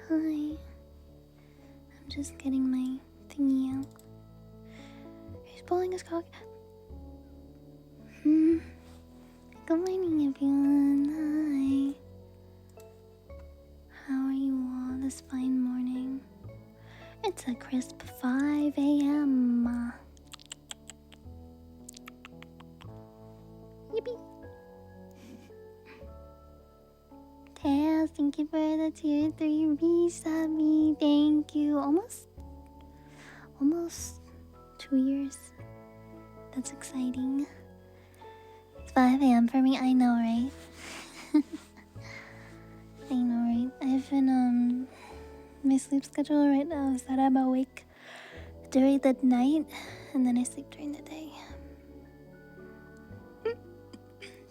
Hi. I'm just getting my thingy out. He's pulling his cock. Good morning, everyone. Hi. How are you all this fine morning? It's a crisp 5 a.m. Yippee! Tails, thank you for the tier 3 resubby. Thank you. Almost 2 years. That's exciting. It's 5 a.m. for me. I know, right? I know, right? I've been, my sleep schedule right now is that I'm awake during the night and then I sleep during the day.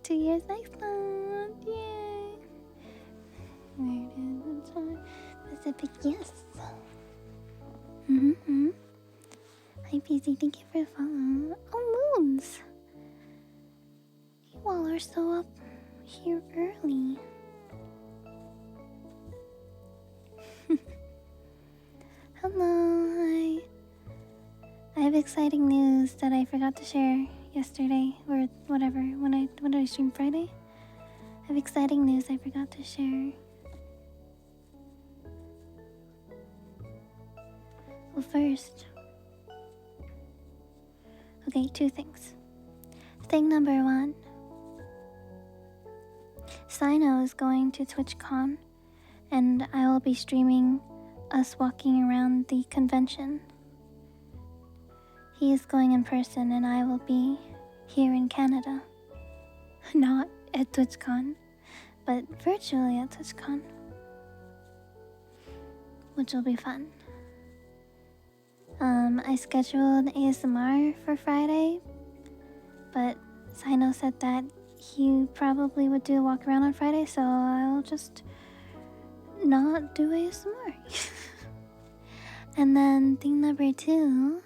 2 years next month. Yay! Where did the time? Pacific, yes. Hi, PC. Thank you for the follow. Oh, moons. You all are so up here early. Hello, hi. I have exciting news that I forgot to share yesterday or whatever. When did I stream Friday? I have exciting news I forgot to share. Well, first, okay, 2 things. Thing number 1, Sino is going to TwitchCon, and I will be streaming us walking around the convention. He is going in person, and I will be here in Canada. Not at TwitchCon, but virtually at TwitchCon, which will be fun. I scheduled ASMR for Friday, but Sino said that he probably would do a walk around on Friday, so I'll just not do ASMR. And then thing number 2,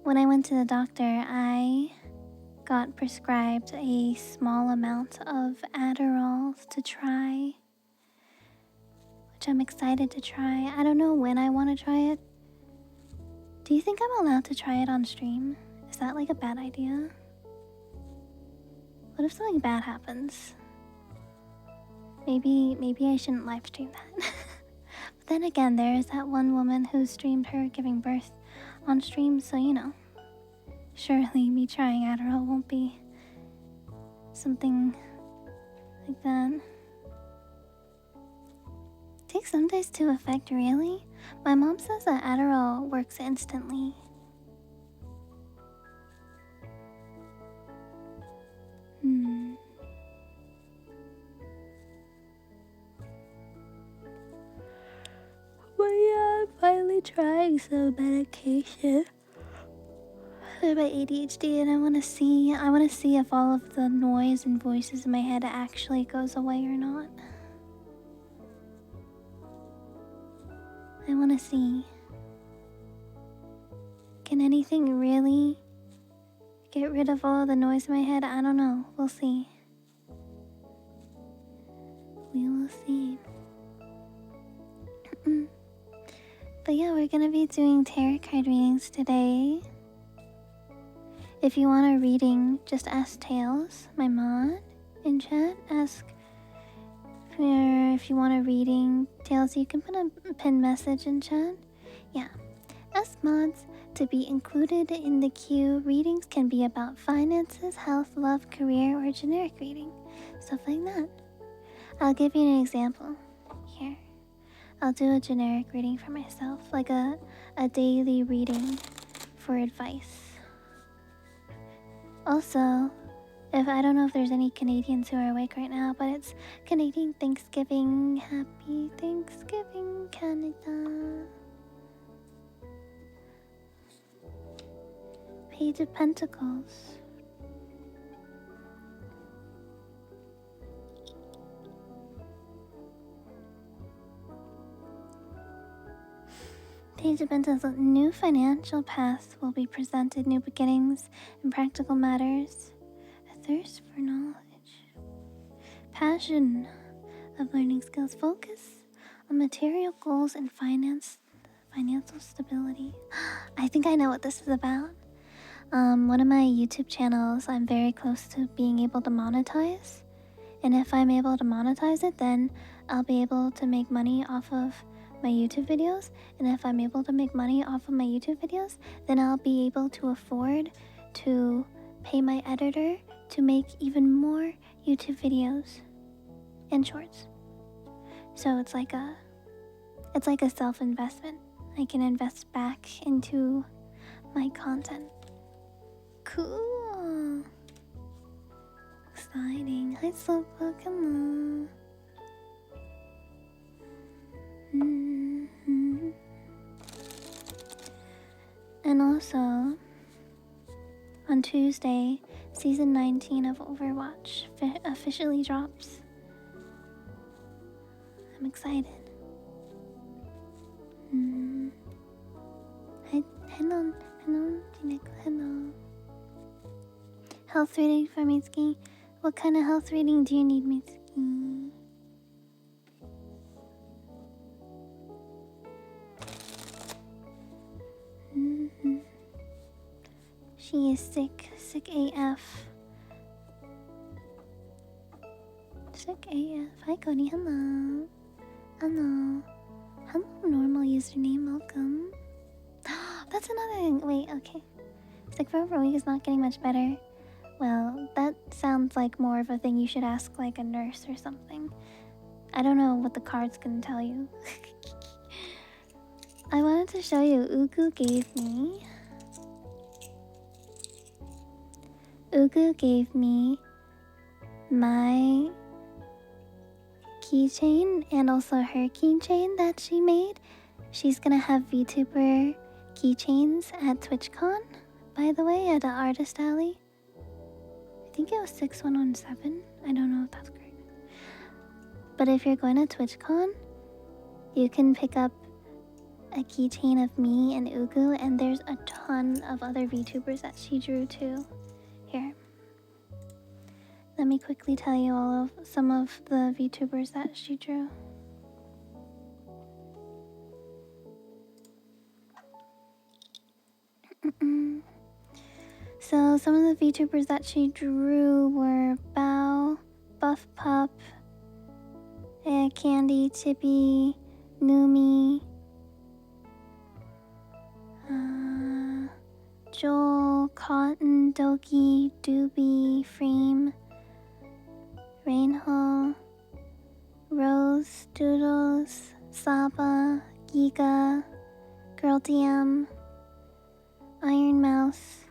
when I went to the doctor, I got prescribed a small amount of Adderall to try, which I'm excited to try. I don't know when I want to try it. Do you think I'm allowed to try it on stream? Is that like a bad idea? What if something bad happens? Maybe I shouldn't live stream that. But then again, there is that one woman who streamed her giving birth on stream, so you know. Surely me trying Adderall won't be something like that. Takes some days to affect, really? My mom says that Adderall works instantly. But yeah, I'm finally trying some medication for my ADHD, and I want to see if all of the noise and voices in my head actually goes away or not. I want to see. Can anything really get rid of all of the noise in my head? I don't know. We'll see. We will see. But yeah, we're gonna be doing tarot card readings today. If you want a reading, just ask Tails, my mod, in chat. Ask if you want a reading. Tails, you can put a pinned message in chat. Yeah. Ask mods to be included in the queue. Readings can be about finances, health, love, career, or generic reading. Stuff like that. I'll give you an example. Here. I'll do a generic reading for myself, like a daily reading for advice. Also, I don't know if there's any Canadians who are awake right now, but it's Canadian Thanksgiving. Happy Thanksgiving, Canada. Page of Pentacles. Page of Pentacles. New financial paths will be presented, new beginnings and practical matters. A thirst for knowledge. Passion. of learning skills. Focus on material goals and financial stability. I think I know what this is about. One of my YouTube channels, I'm very close to being able to monetize. And if I'm able to monetize it, then I'll be able to make money off of my YouTube videos. And if I'm able to make money off of my YouTube videos, then I'll be able to afford to pay my editor to make even more YouTube videos and shorts. So it's like a self-investment. I can invest back into my content. Cool. Exciting. Hi, Slowpoke. Hello. And also, on Tuesday, Season 19 of Overwatch officially drops. I'm excited. Hello, Jineko, hello. Health rating for Mitsuki. What kind of health rating do you need, Mitsuki? She is sick AF. Sick AF. Hi, Cody. Hello. Hello. Hello, normal username. Welcome. That's another thing. Wait, okay. Sick for over a week is not getting much better. Well, that sounds like more of a thing you should ask like a nurse or something. I don't know what the card's gonna tell you. I wanted to show you. Ugu gave me my keychain and also her keychain that she made. She's gonna have VTuber keychains at TwitchCon, by the way, at the Artist Alley. I think it was 6117. I don't know if that's correct. But if you're going to TwitchCon, you can pick up a keychain of me and Ugu, and there's a ton of other VTubers that she drew too. Here. Let me quickly tell you some of the VTubers that she drew. So some of the VTubers that she drew were Bao, Buff Pup, Candy, Chippy, Numi, Joel, Cotton, Doki, Doobie, Freem, Rainho, Rose, Doodles, Saba, Giga, Girl DM, Iron Mouse,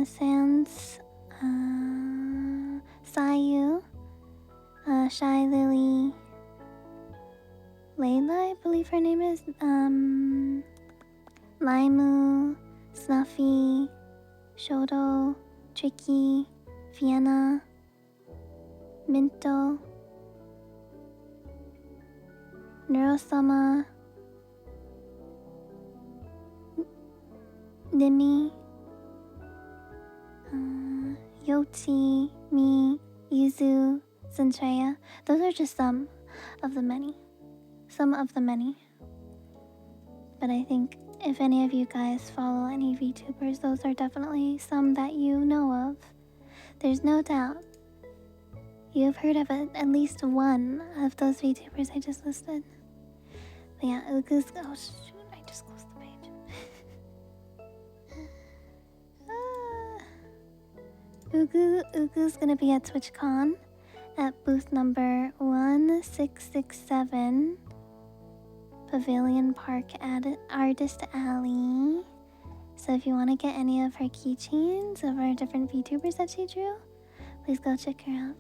Sans, Sayu, Shy Lily, Layla, I believe her name is, Limu, Snuffy, Shoto, Tricky, Vienna, Minto, Neurosama, Nimi, Yuchi, me, Yuzu, Zentreya. Those are just some of the many. Some of the many. But I think if any of you guys follow any VTubers, those are definitely some that you know of. There's no doubt you've heard of at least one of those VTubers I just listed. But yeah, Ugu's... Oh shoot, I just closed the page. Ugu's gonna be at TwitchCon at booth number 1667, Pavilion Park at Artist Alley. So if you want to get any of her keychains of our different VTubers that she drew, please go check her out.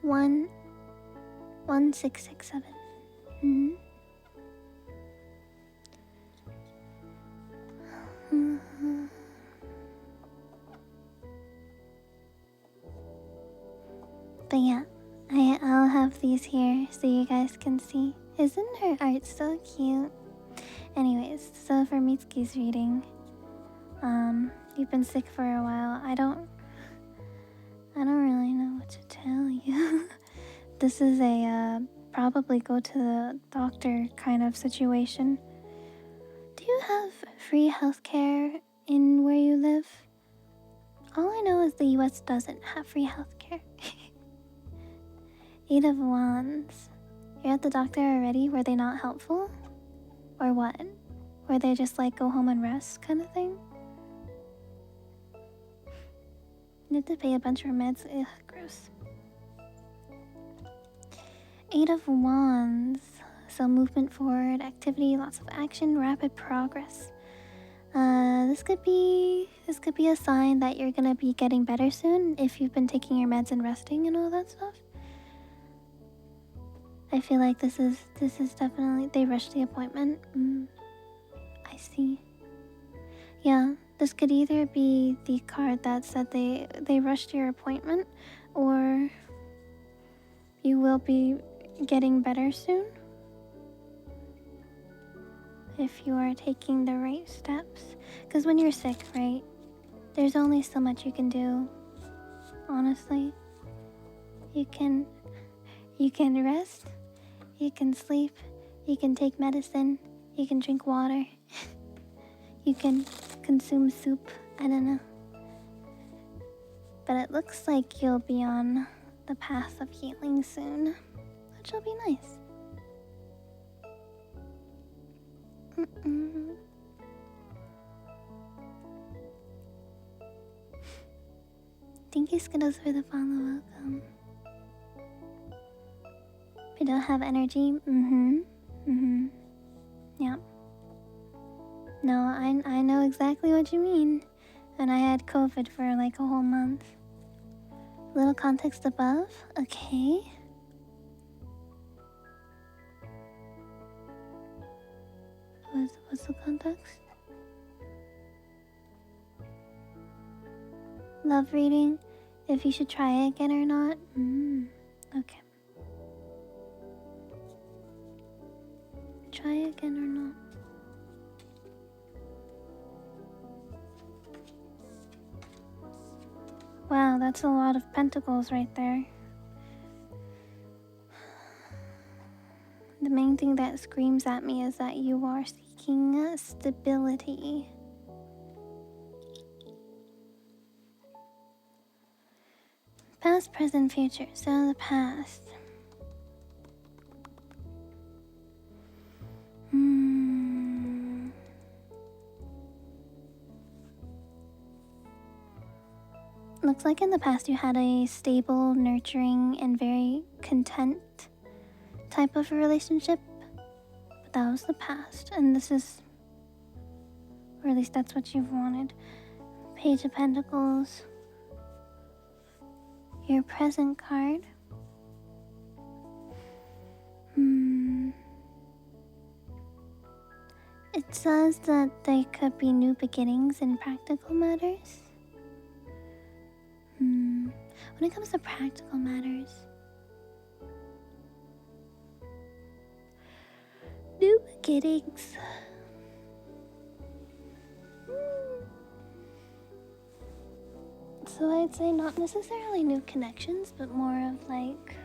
1667. But yeah, I'll have these here so you guys can see. Isn't her art so cute? Anyways, so for Mitsuki's reading, you've been sick for a while. I don't really know what to tell you. this is a probably go to the doctor kind of situation. Do you have free healthcare in where you live? All I know is the US doesn't have free healthcare. Eight of Wands. You're at the doctor already? Were they not helpful? Or what? Were they just like go home and rest kind of thing? You have to pay a bunch of meds. Ugh, gross. Eight of Wands. So movement forward, activity, lots of action, rapid progress. This could be a sign that you're gonna be getting better soon if you've been taking your meds and resting and all that stuff. I feel like this is definitely, they rushed the appointment. I see. Yeah, this could either be the card that said they rushed your appointment, or you will be getting better soon if you are taking the right steps. Because when you're sick, right, there's only so much you can do, honestly. You can rest, you can sleep, you can take medicine, you can drink water, you can consume soup, I don't know. But it looks like you'll be on the path of healing soon, which will be nice. Thank you, Skittles, for the follow. Welcome. We don't have energy. Yeah. No, I know exactly what you mean. And I had COVID for like a whole month. Little context above. Okay. What's the context? Love reading. If you should try it again or not. Okay. Try again or not. Wow, that's a lot of pentacles right there. The main thing that screams at me is that you are seeking stability. Past, present, future. So the past. Looks like in the past you had a stable, nurturing, and very content type of a relationship. But that was the past. And this is, or at least that's what you've wanted. Page of Pentacles. Your present card. It says that there could be new beginnings in practical matters. When it comes to practical matters, new beginnings. So I'd say not necessarily new connections, but more of like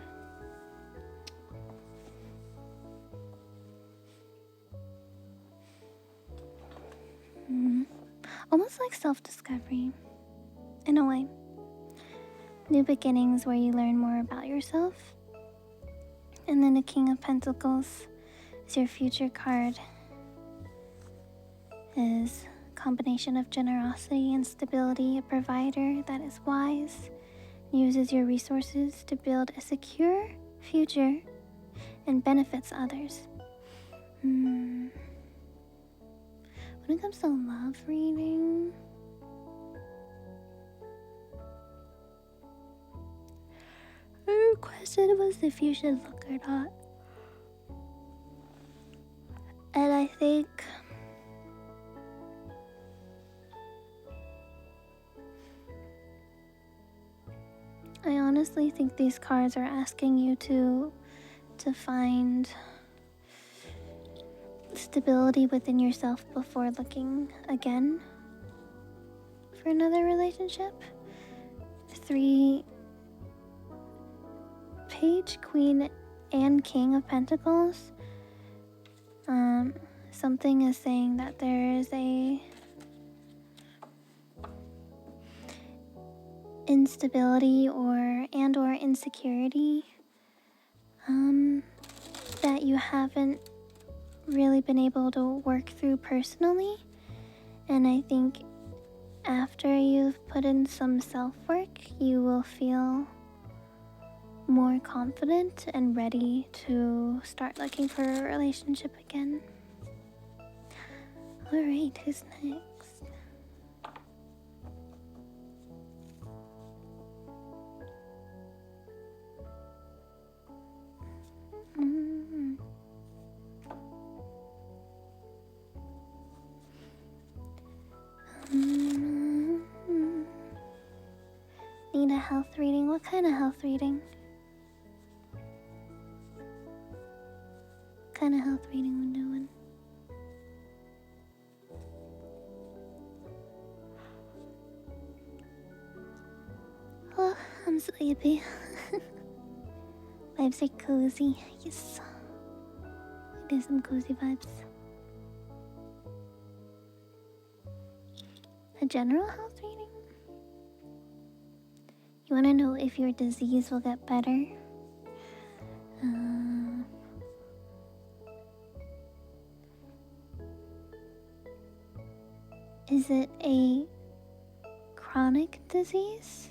almost like self-discovery in a way. New beginnings where you learn more about yourself. And then the King of Pentacles is your future card. Is a combination of generosity and stability, a provider that is wise, uses your resources to build a secure future and benefits others. When it comes to love reading, her question was if you should look or not. And I think I honestly think these cards are asking you to find stability within yourself before looking again for another relationship. 3 Page, Queen, and King of Pentacles, something is saying that there is a instability or insecurity that you haven't really been able to work through personally. And I think after you've put in some self-work, you will feel more confident and ready to start looking for a relationship again. Alright, who's next? Need a health reading? What kind of health reading? What kind of health reading we're doing? Oh, I'm sleepy. Vibes are cozy. Yes. Do some cozy vibes. A general health reading? You want to know if your disease will get better? Is it a chronic disease?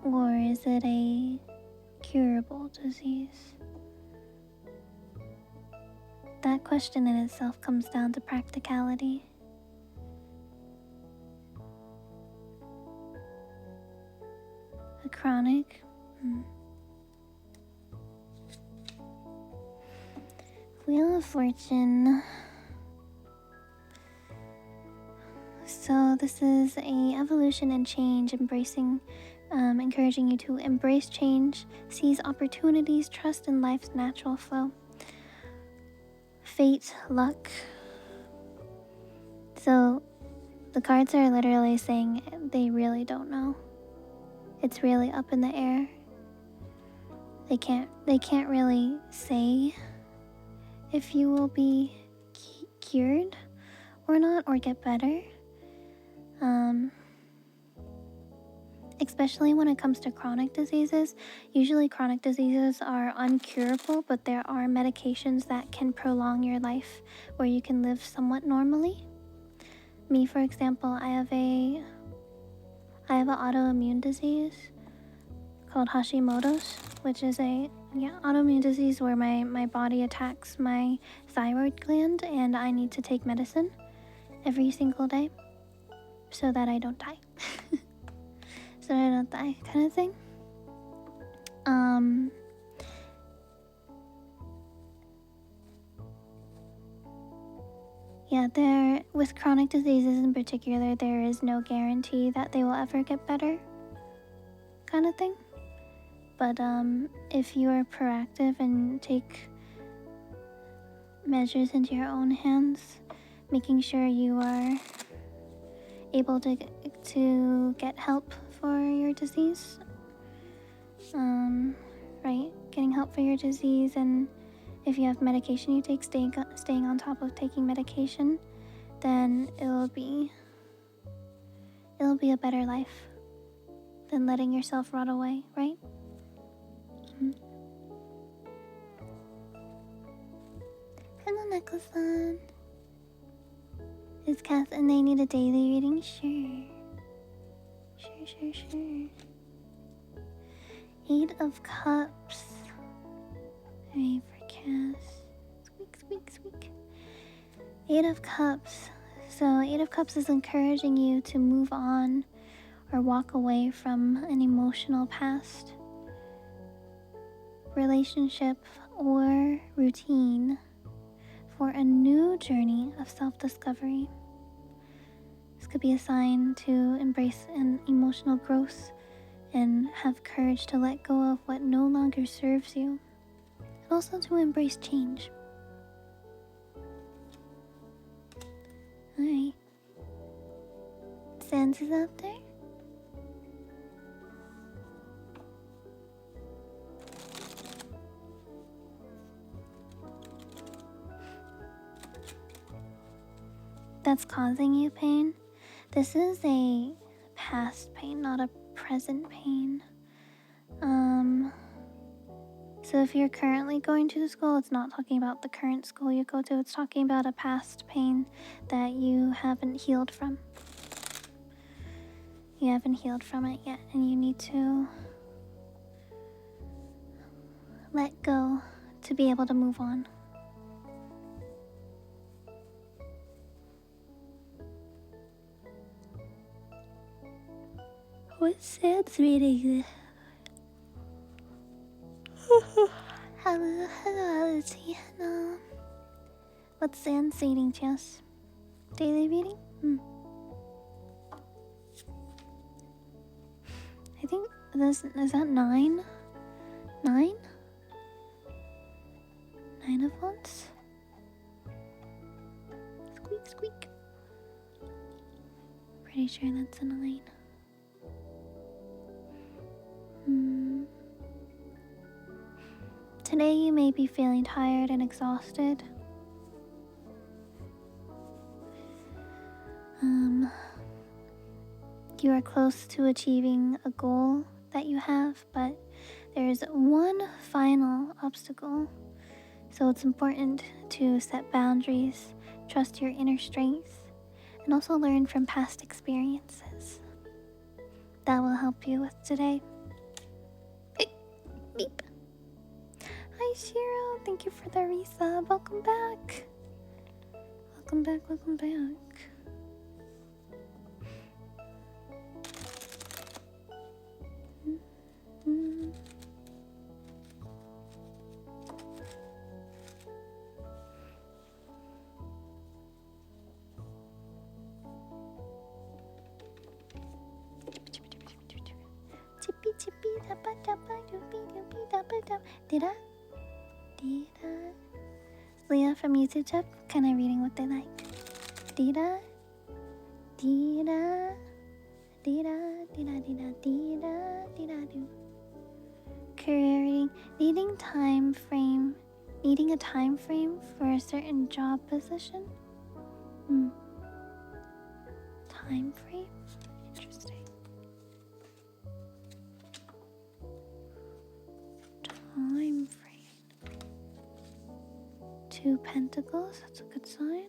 Or is it a curable disease? That question in itself comes down to practicality. A chronic? Wheel of Fortune. So this is a evolution and change, encouraging you to embrace change, seize opportunities, trust in life's natural flow. Fate, luck. So the cards are literally saying they really don't know. It's really up in the air. They can't really say if you will be cured or not, or get better. Especially when it comes to chronic diseases. Usually chronic diseases are uncurable, but there are medications that can prolong your life where you can live somewhat normally. Me, for example, I have an autoimmune disease called Hashimoto's, which is a autoimmune disease where my body attacks my thyroid gland, and I need to take medicine every single day so that I don't die. So that I don't die, kind of thing. With chronic diseases in particular, there is no guarantee that they will ever get better, kind of thing. But if you are proactive and take measures into your own hands, making sure you are able to get help for your disease, right? Getting help for your disease, and if you have medication you take, staying on top of taking medication, then it'll be a better life than letting yourself rot away, right? Hello, Necklace on. Is Kath and they need a daily reading? Sure. Eight of Cups. Alright, for Cass. Squeak. Eight of Cups. So, Eight of Cups is encouraging you to move on or walk away from an emotional past relationship or routine for a new journey of self-discovery. This could be a sign to embrace an emotional growth and have courage to let go of what no longer serves you, and also to embrace change. Alright. Sans is out there? that's causing you pain. This is a past pain, not a present pain. So if you're currently going to the school, it's not talking about the current school you go to. It's talking about a past pain that you haven't healed from. You haven't healed from it yet, and you need to let go to be able to move on. What's Sam's reading? Hello, Lucy. Hello. What's Sam's reading, Jess? Daily reading? I think this is that 9? 9? 9 of Wands? Squeak, squeak. Pretty sure that's a 9. Today you may be feeling tired and exhausted. You are close to achieving a goal that you have, but there's one final obstacle. So it's important to set boundaries, trust your inner strength, and also learn from past experiences. That will help you with today. Beep. Hi Shiro, thank you for the resub. Welcome back. Welcome back, welcome back. Did I? Leah from YouTube chat, kind of reading what they like. Did I? Career reading, needing a time frame for a certain job position. Time frame? Interesting. Time frame. 2 pentacles, that's a good sign.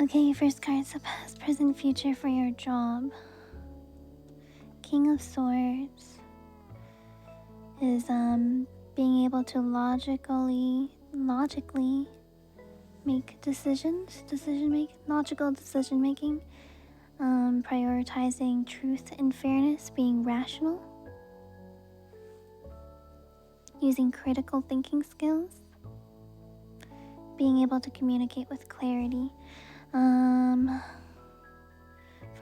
Okay, first card's the past, present, future for your job. King of Swords is being able to logically make logical decision making, prioritizing truth and fairness, being rational, using critical thinking skills, being able to communicate with clarity. For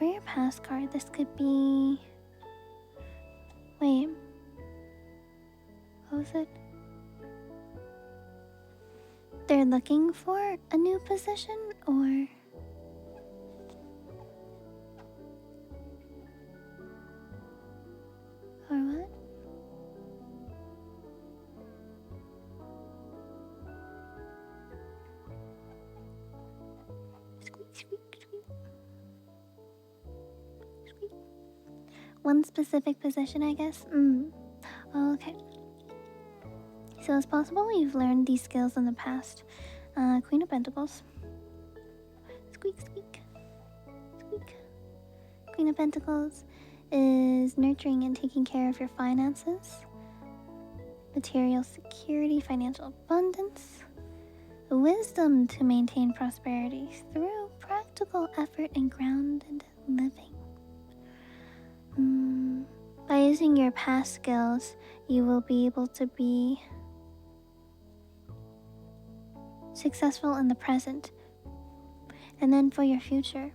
your past card, this could be... Wait. What was it? They're looking for a new position, or... Or what? Squeak, squeak, squeak. Squeak. One specific position, I guess? Okay. So it's possible you've learned these skills in the past. Queen of Pentacles. Squeak, squeak. Squeak. Queen of Pentacles is nurturing and taking care of your finances, material security, financial abundance, wisdom to maintain prosperity through practical effort and grounded living. By using your past skills, you will be able to be successful in the present, and then for your future.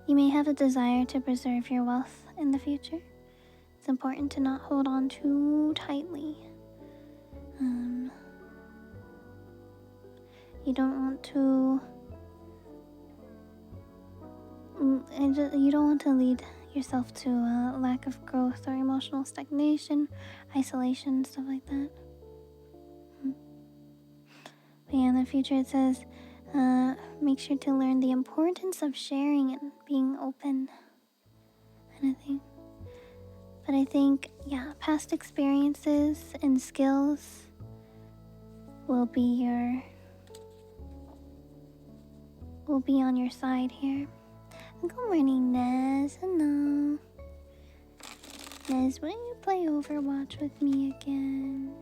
You may have a desire to preserve your wealth in the future. It's important to not hold on too tightly. You don't want to you don't want to lead yourself to a lack of growth or emotional stagnation, isolation, stuff like that. But yeah, in the future it says, make sure to learn the importance of sharing and being open, kind of thing. But I think, yeah, past experiences and skills will be on your side here. Good morning, Nez. Hello. Nez, will you play Overwatch with me again?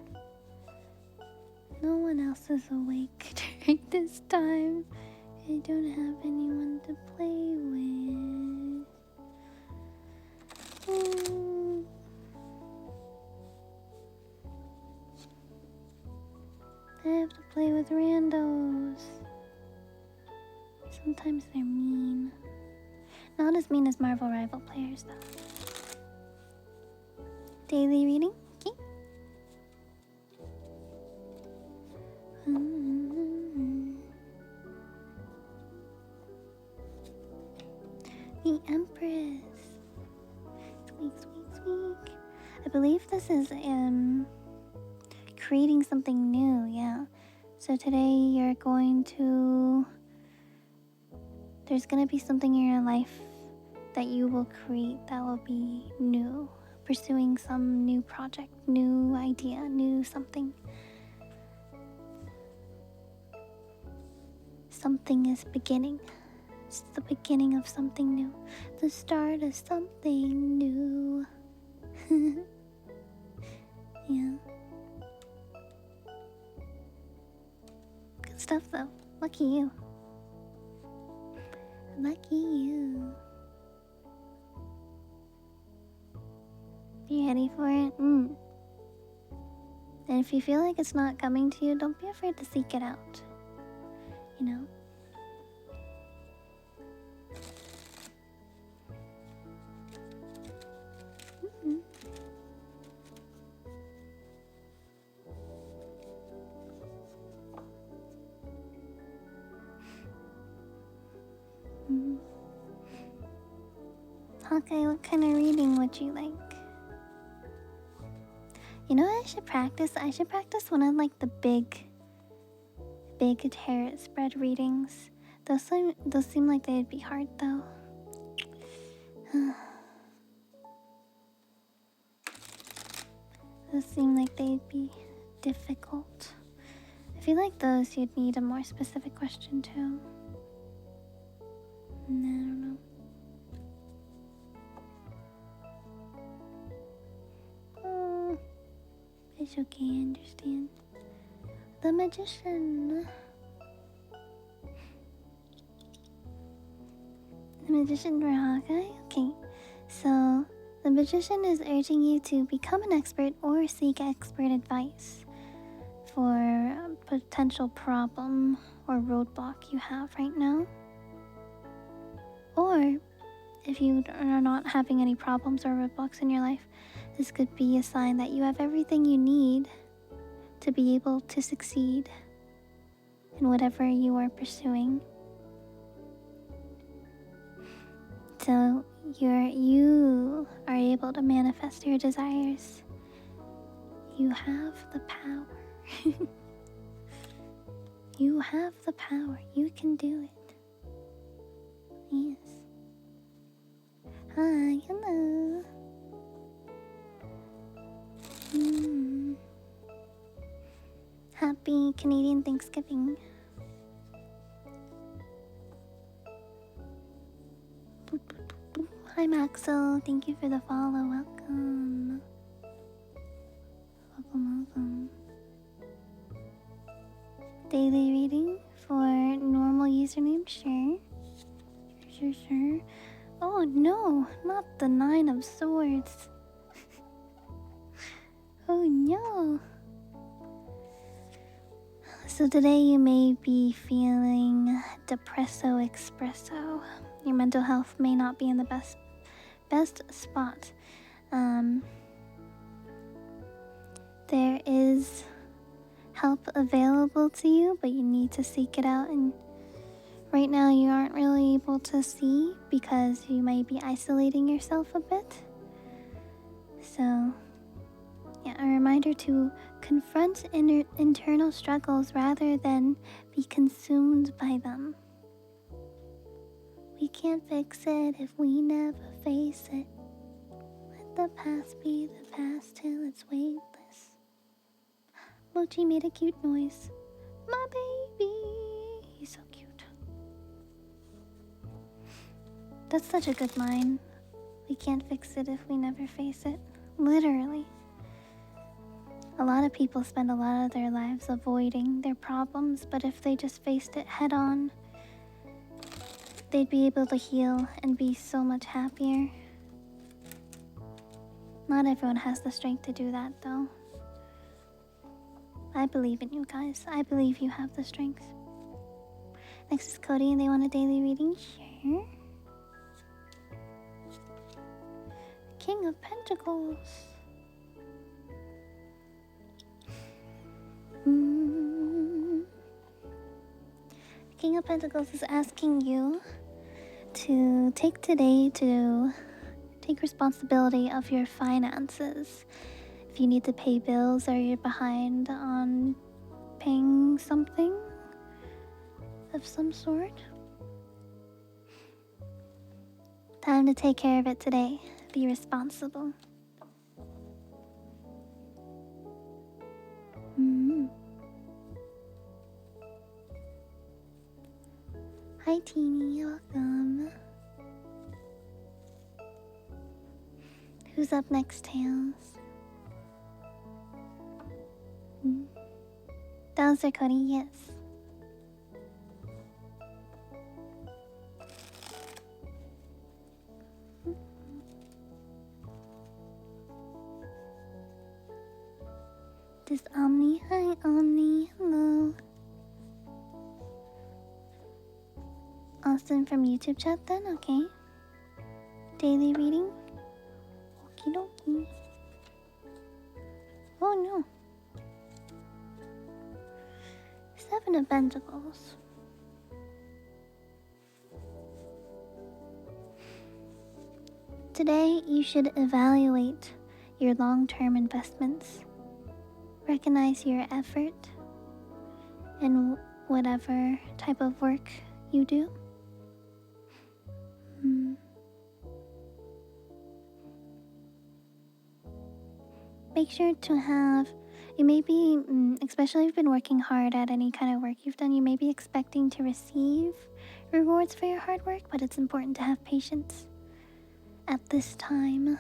No one else is awake during this time. I don't have anyone to play with. I have to play with randos. Sometimes they're mean. Not as mean as Marvel Rival players, though. Daily reading? Okay. The Empress. Squeak. I believe this is creating something new, yeah. So today you're going to... There's gonna be something in your life that you will create that will be new. Pursuing some new project, new idea, new something. Something is beginning. It's the beginning of something new. The start of something new. Yeah. Good stuff though. Lucky you. Lucky you. You ready for it? And if you feel like it's not coming to you, don't be afraid to seek it out. You know? Hawkeye, what kind of reading would you like? You know what I should practice? I should practice one of like the big tarot spread readings. Those seem like they'd be hard though. Those seem like they'd be difficult. I feel like those you'd need a more specific question too. I don't know. It's okay, I understand. The Magician. The Magician for Hawkeye? Okay, so the Magician is urging you to become an expert or seek expert advice for a potential problem or roadblock you have right now. Or if you are not having any problems or roadblocks in your life, this could be a sign that you have everything you need to be able to succeed in whatever you are pursuing. So you are able to manifest your desires. You have the power. You have the power. You can do it. Yes. Hi, hello. Happy Canadian Thanksgiving. Hi Maxwell, thank you for the follow. Welcome. Welcome. Daily reading for normal username, sure. Sure. Oh no, not the 9 of Swords. Oh no. So today you may be feeling depresso espresso. Your mental health may not be in the best spot. There is help available to you, but you need to seek it out and right now you aren't really able to see because you might be isolating yourself a bit. So, yeah, a reminder to confront internal struggles rather than be consumed by them. We can't fix it if we never face it. Let the past be the past till it's weightless. Mochi made a cute noise. My baby, he's so cute. That's such a good line. We can't fix it if we never face it. Literally. A lot of people spend a lot of their lives avoiding their problems, but if they just faced it head on, they'd be able to heal and be so much happier. Not everyone has the strength to do that, though. I believe in you guys. I believe you have the strength. Next is Cody, and they want a daily reading. Sure. King of Pentacles. King of Pentacles is asking you to take today to take responsibility of your finances. If you need to pay bills or you're behind on paying something of some sort, time to take care of it today. Be responsible. Hi Teeny, welcome. Who's up next, Tails? Downstairs, Cody, yes. This Omni, hi Omni, hello. Austin from YouTube chat then, okay. Daily reading. Okie dokie. Oh no. 7 of Pentacles. Today you should evaluate your long-term investments. Recognize your effort in whatever type of work you do. Make sure to have, you may be, especially if you've been working hard at any kind of work you've done, you may be expecting to receive rewards for your hard work, but it's important to have patience at this time.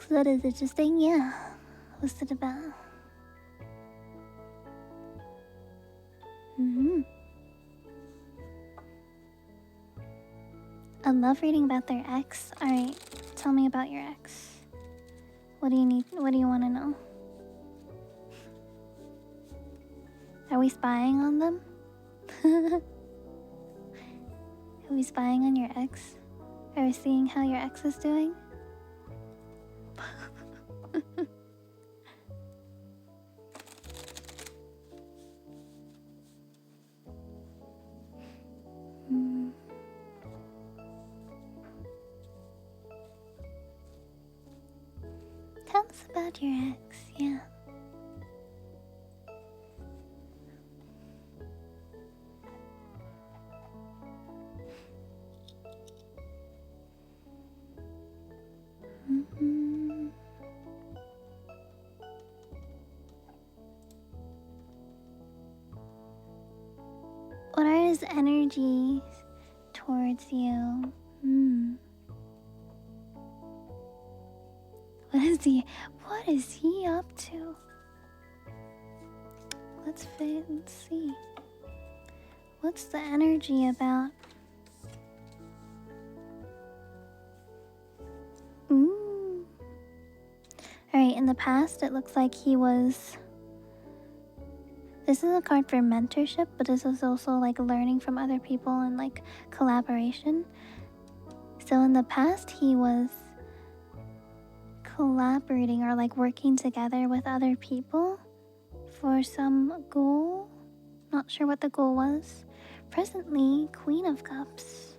That is interesting, yeah. What's it about? I love reading about their ex. Alright, tell me about your ex. What do you need? What do you want to know? Are we spying on them? Are we spying on your ex? Are we seeing how your ex is doing? Tell us about your ex, yeah. What are his energies towards you? What is he up to? Let's see. What's the energy about? Alright, in the past, it looks like he was... This is a card for mentorship, but this is also like learning from other people and like collaboration. So in the past, he was collaborating or like working together with other people for some goal. Not sure what the goal was. Presently, Queen of Cups.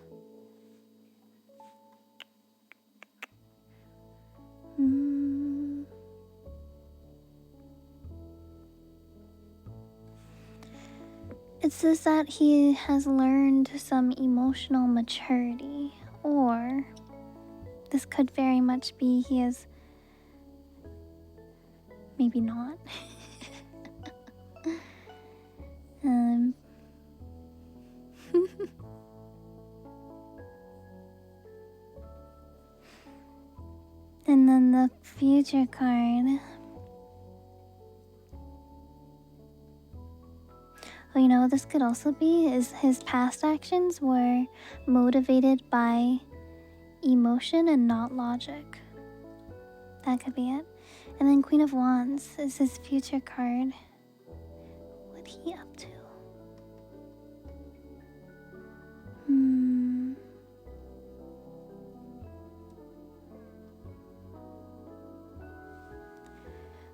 It says that he has learned some emotional maturity, or this could very much be he is... Maybe not. And then the future card. Oh, you know what this could also be? Is his past actions were motivated by emotion and not logic. That could be it. And then Queen of Wands is his future card. What he up to?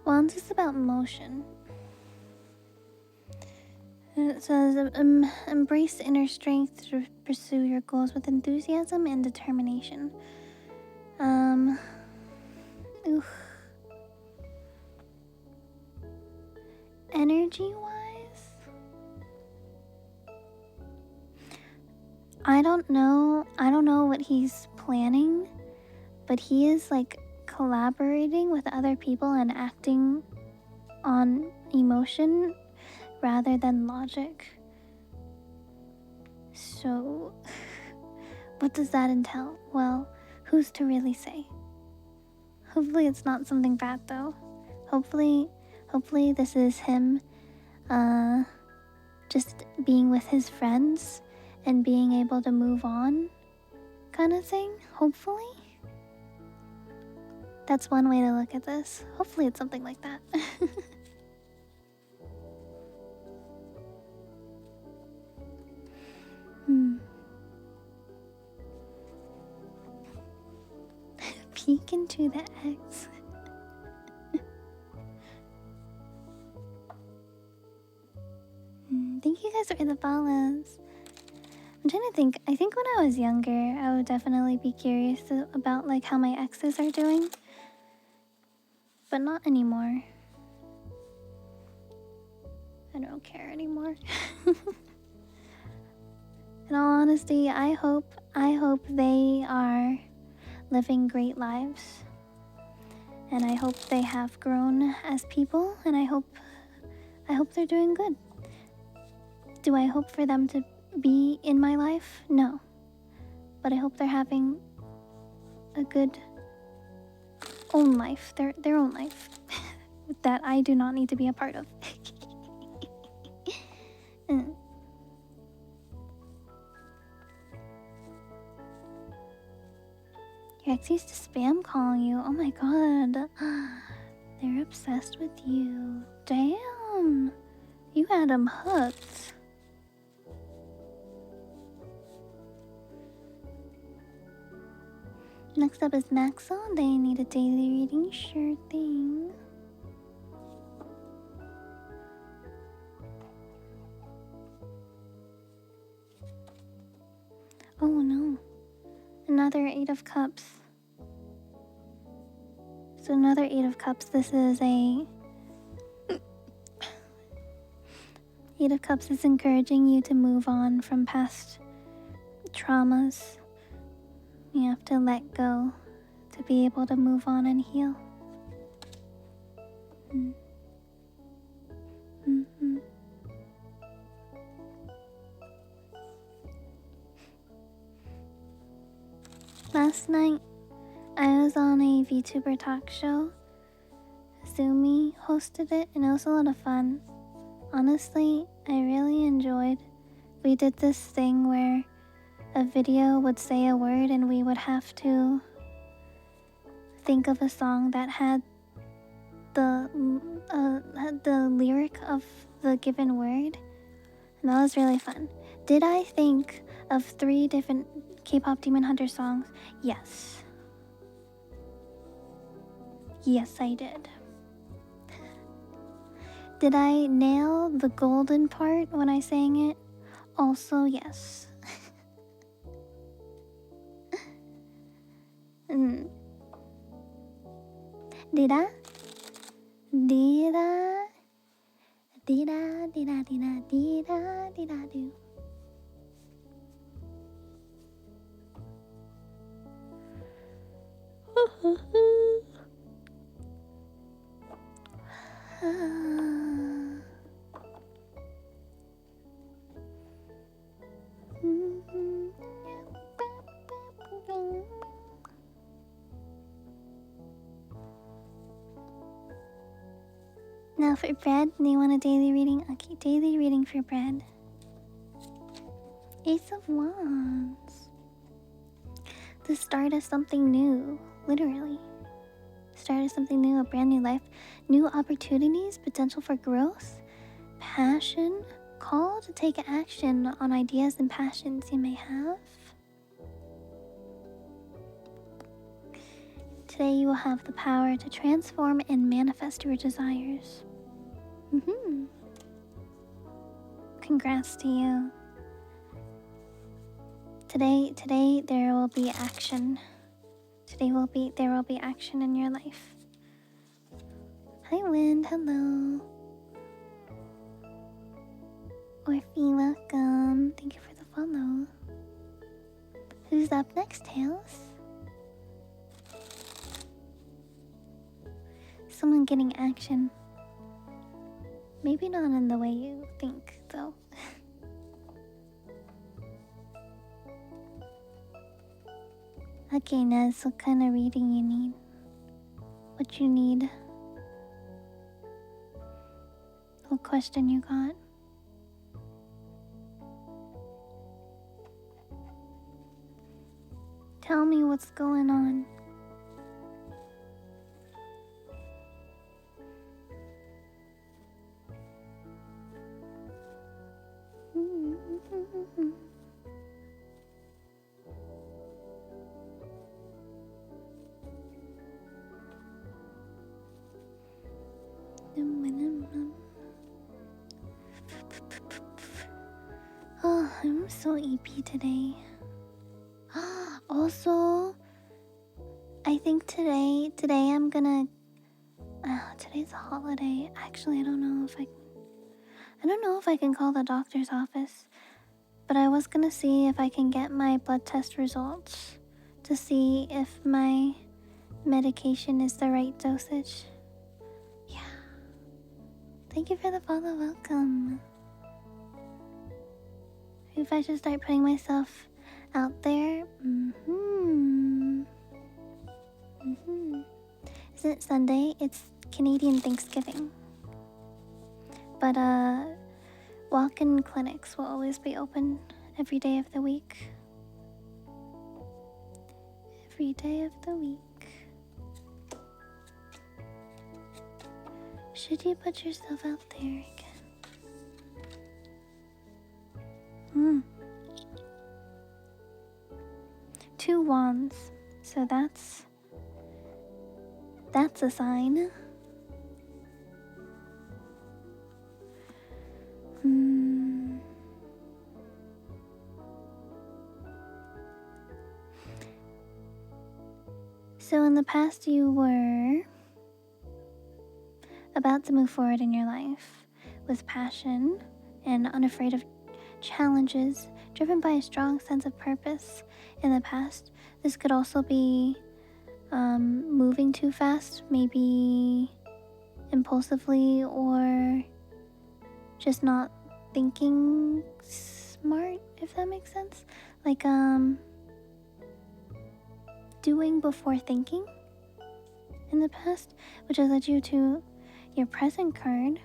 Wands is about motion. It says, embrace inner strength to pursue your goals with enthusiasm and determination. Energy-wise, I don't know what he's planning, but he is like collaborating with other people and acting on emotion rather than logic. So, what does that entail? Well, who's to really say? Hopefully it's not something bad though. Hopefully this is him just being with his friends and being able to move on kind of thing. Hopefully. That's one way to look at this. Hopefully it's something like that. Peek into the eggs. Thank you guys for the follows. I'm trying to think. I think when I was younger, I would definitely be curious about like how my exes are doing. But not anymore. I don't care anymore. In all honesty, I hope they are living great lives. And I hope they have grown as people, and I hope they're doing good. Do I hope for them to be in my life? No. But I hope they're having a good own life, their own life that I do not need to be a part of. Your ex used to spam call you. Oh my god. They're obsessed with you. Damn. You had them hooked. Next up is Maxwell. They need a daily reading. Sure thing. Oh no. Another 8 of Cups. So another 8 of Cups. This is a... 8 of Cups is encouraging you to move on from past traumas. You have to let go to be able to move on and heal. Last night, I was on a VTuber talk show. Zoomy hosted it, and it was a lot of fun. Honestly, I really enjoyed. We did this thing where a video would say a word and we would have to think of a song that had the lyric of the given word. And that was really fun. Did I think of 3 different K-pop Demon Hunter songs? Yes. Yes, I did. Did I nail the golden part when I sang it? Also, yes. Did I? Did I? Did I? Did I? Did I? Did I? Did I do? Now for bread, do you want a daily reading? Okay, daily reading for bread. Ace of Wands. The start of something new, literally. Start of something new, a brand new life, new opportunities, potential for growth, passion, call to take action on ideas and passions you may have. Today you will have the power to transform and manifest your desires. Congrats to you. Today there will be action. There will be action in your life. Hi Wind, hello. Orphe, welcome. Thank you for the follow. Who's up next, Tails? Someone getting action. Maybe not in the way you think, though. Okay, Nez, what kind of reading you need? What you need? What question you got? Tell me what's going on. Oh, I'm so EP today. Also, I think today I'm gonna. Today's a holiday. Actually, I don't know if I can call the doctor's office, but I was gonna see if I can get my blood test results to see if my medication is the right dosage. Yeah. Thank you for the follow. Welcome. If I should start putting myself out there. Isn't it Sunday? It's Canadian Thanksgiving. But walk-in clinics will always be open every day of the week. Every day of the week. Should you put yourself out there again? 2 wands. So that's a sign. So in the past you were about to move forward in your life with passion and unafraid of challenges, driven by a strong sense of purpose. In the past, this could also be moving too fast, maybe impulsively, or just not thinking smart, if that makes sense. Like doing before thinking in the past, which has led you to your present card.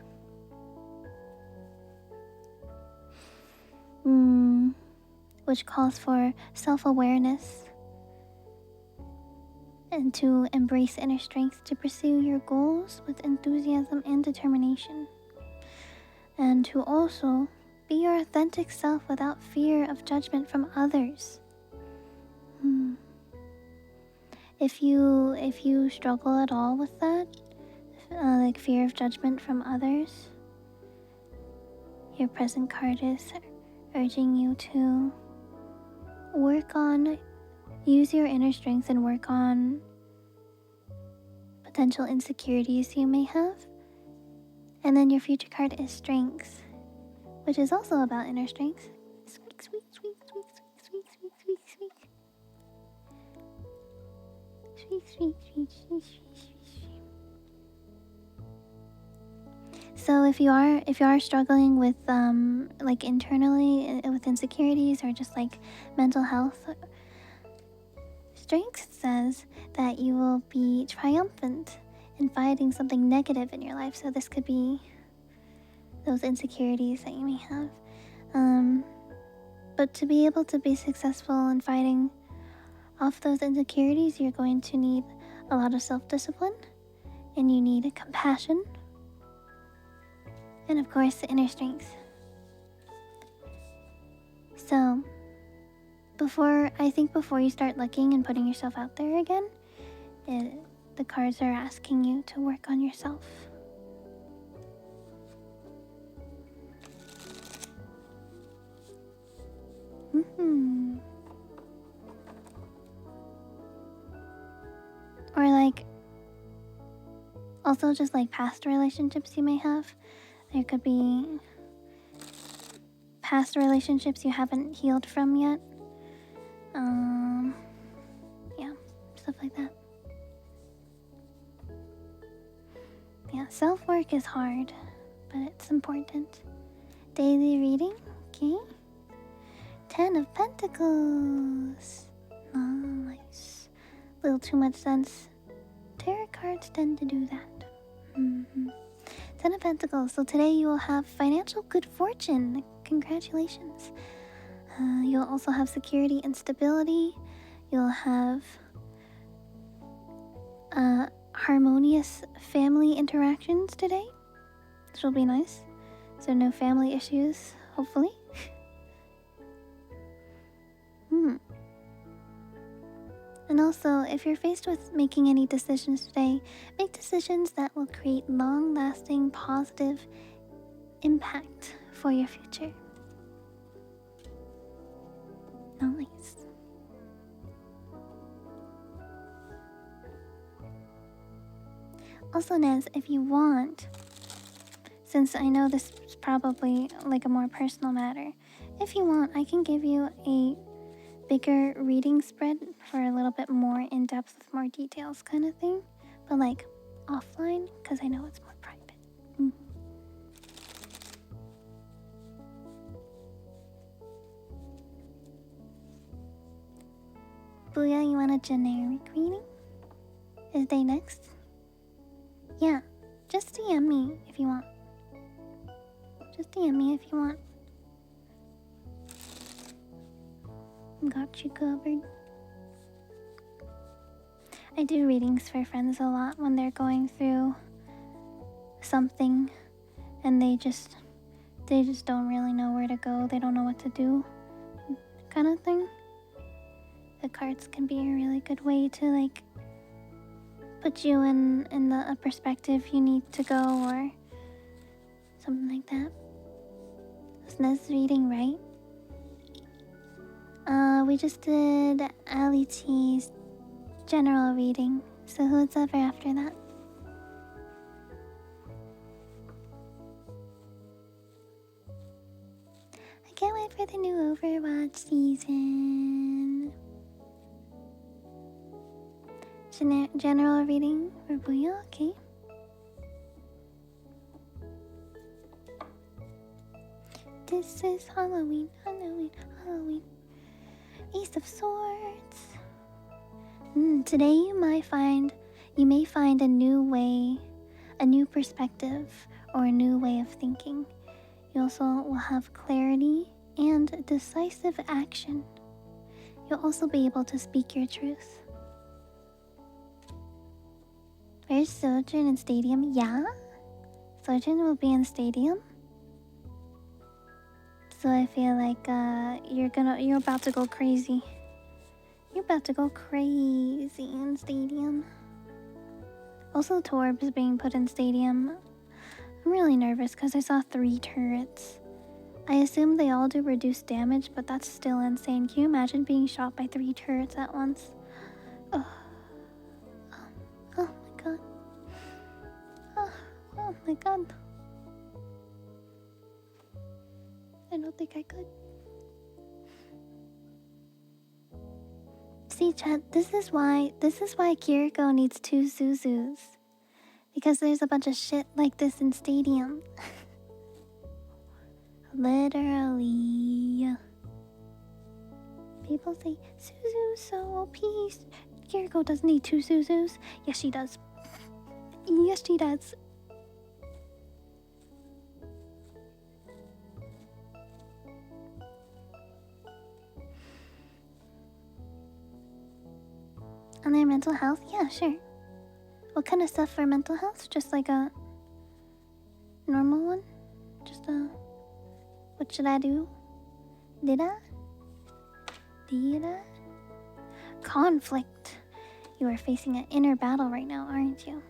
Which calls for self-awareness and to embrace inner strength to pursue your goals with enthusiasm and determination, and to also be your authentic self without fear of judgment from others. If you struggle at all with that, like fear of judgment from others, your present card is urging you to use your inner strength and work on potential insecurities you may have. And then your future card is strength, which is also about inner strength. Squeak, squeak, squeak, squeak, squeak, squeak, squeak, squeak, squeak. Squeak, squeak, squeak, squeak, squeak, squeak. So if you are struggling with like internally with insecurities or just like mental health, strength says that you will be triumphant in fighting something negative in your life. So this could be those insecurities that you may have. But to be able to be successful in fighting off those insecurities, you're going to need a lot of self-discipline, and you need compassion, and of course, inner strength. So, before you start looking and putting yourself out there again, the cards are asking you to work on yourself. Or like, also just like past relationships you may have. There could be past relationships you haven't healed from yet. Yeah, stuff like that. Yeah, self-work is hard, but it's important. Daily reading, okay. 10 of Pentacles. Nice. Little too much sense. Tarot cards tend to do that. 10 of Pentacles. So today you will have financial good fortune. Congratulations. You'll also have security and stability. You'll have harmonious family interactions today, which will be nice. So no family issues, hopefully. And also, if you're faced with making any decisions today, make decisions that will create long-lasting positive impact for your future. Nice. Also, Nez, if you want, since I know this is probably like a more personal matter, if you want, I can give you a bigger reading spread for a little bit more in-depth with more details kind of thing, but like offline, because I know it's more private. Booyah, you want a generic reading? Is they next? Yeah, just DM me if you want. Just DM me if you want. Got you covered. I do readings for friends a lot when they're going through something and they just don't really know where to go. They don't know what to do, kind of thing. The cards can be a really good way to like put you in the perspective you need to go or something like that. Is this reading right? We just did Ali T's general reading, so who's ever after that? I can't wait for the new Overwatch season. General reading for Booyah, okay. This is Halloween, Halloween, Halloween. Ace of Swords. Today you may find a new way, a new perspective, or a new way of thinking. You also will have clarity and decisive action. You'll also be able to speak your truth. Where's Sojourn in Stadium? Yeah? Sojourn will be in Stadium? So I feel like you're about to go crazy. You're about to go crazy in Stadium. Also, Torb's being put in Stadium. I'm really nervous because I saw 3 turrets. I assume they all do reduced damage, but that's still insane. Can you imagine being shot by 3 turrets at once? Oh, oh my god. Oh my god. I don't think I could. See, chat, this is why Kiriko needs 2 Zuzus. Because there's a bunch of shit like this in Stadium. Literally. People say, Suzu's so OP. Kiriko doesn't need 2 Suzus. Yes, she does. Yes, she does. On their mental health? Yeah, sure. What kind of stuff for mental health? Just like a normal one? Just a... What should I do? Did I? Conflict. You are facing an inner battle right now, aren't you?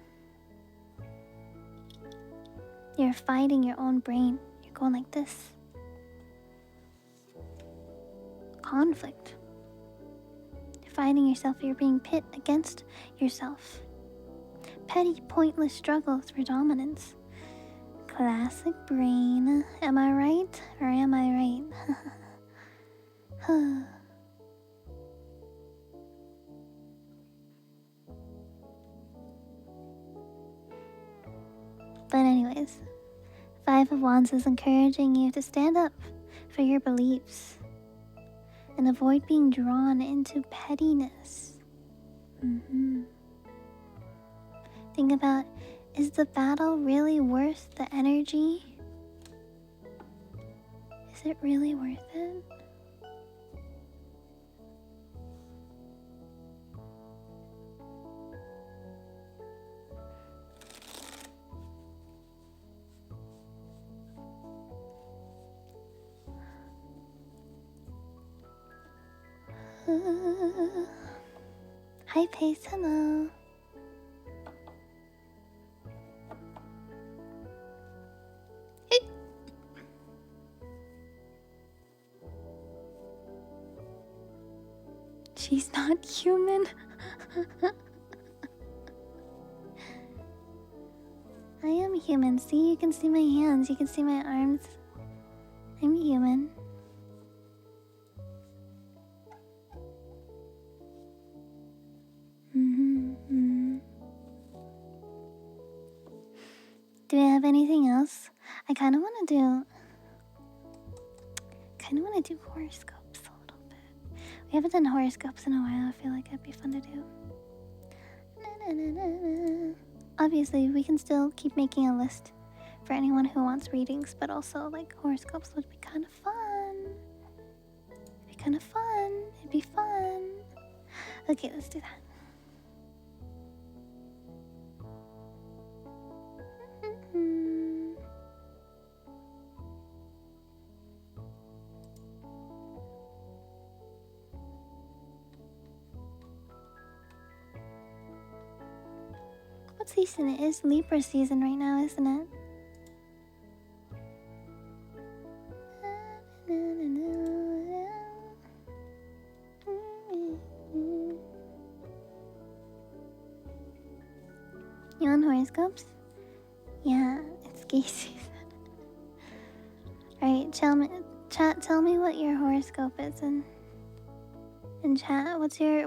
You're fighting your own brain. You're going like this. Conflict. You're fighting yourself. You're being pit against yourself. Petty, pointless struggles for dominance. Classic brain. Am I right? Or am I right? But anyways, 5 of Wands is encouraging you to stand up for your beliefs and avoid being drawn into pettiness. Think about, is the battle really worth the energy? Is it really worth it? Hi Pace, hello. She's not human. I am human. See, you can see my hands, you can see my arms. I'm human. Do we have anything else? I kind of want to do horoscopes a little bit. We haven't done horoscopes in a while. I feel like it'd be fun to do. Obviously, we can still keep making a list for anyone who wants readings, but also like horoscopes would be kind of fun. It'd be fun. Okay, let's do that. What season it is? Libra season right now, isn't it? You on horoscopes? Yeah, it's gay season. Alright, chat, tell me what your horoscope is in chat. What's your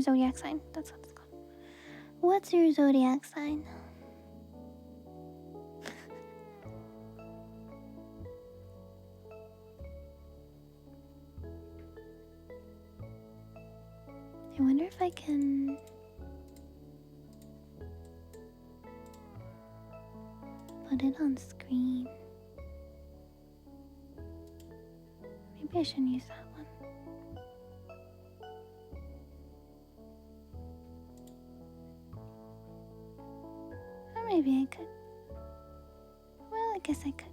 zodiac sign? That's what it's called. What's your zodiac sign? I wonder if I can put it on screen. Maybe I shouldn't use that one. maybe I could. Well, I guess I could.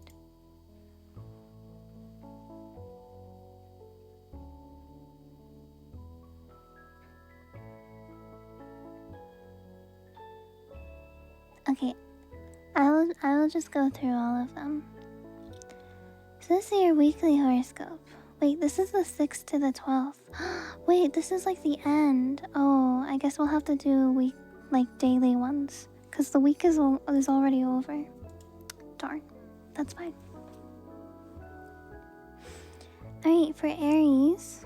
Okay, I will just go through all of them. So this is your weekly horoscope. Wait, this is the 6th to the 12th. Wait, this is like the end. Oh, I guess we'll have to do daily ones, cause the week is already over. Darn, that's fine. Alright, for Aries,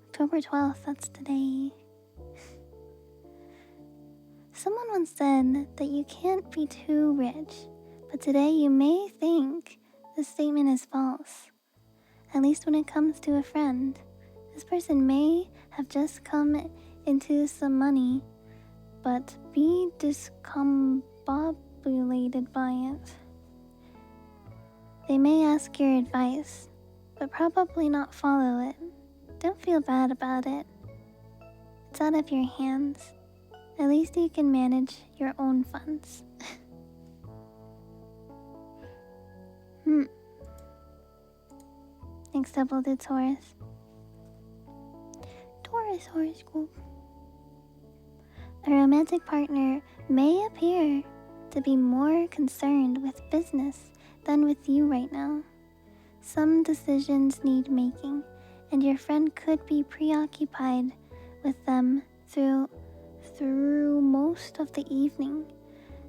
October 12th, that's today. Someone once said that you can't be too rich, but today you may think this statement is false. At least when it comes to a friend. This person may have just come into some money, but be discombobulated by it. They may ask your advice, but probably not follow it. Don't feel bad about it. It's out of your hands. At least you can manage your own funds. Next up we'll do Taurus. Taurus horoscope. A romantic partner may appear to be more concerned with business than with you right now. Some decisions need making, and your friend could be preoccupied with them through most of the evening.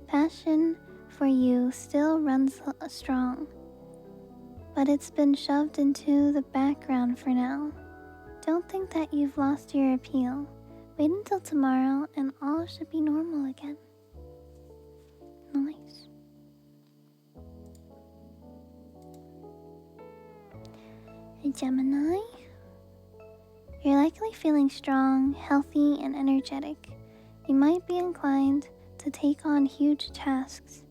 Passion for you still runs strong, but it's been shoved into the background for now. Don't think that you've lost your appeal. Wait until tomorrow and all should be normal again. Nice. Hey Gemini, you're likely feeling strong, healthy, and energetic. You might be inclined to take on huge tasks,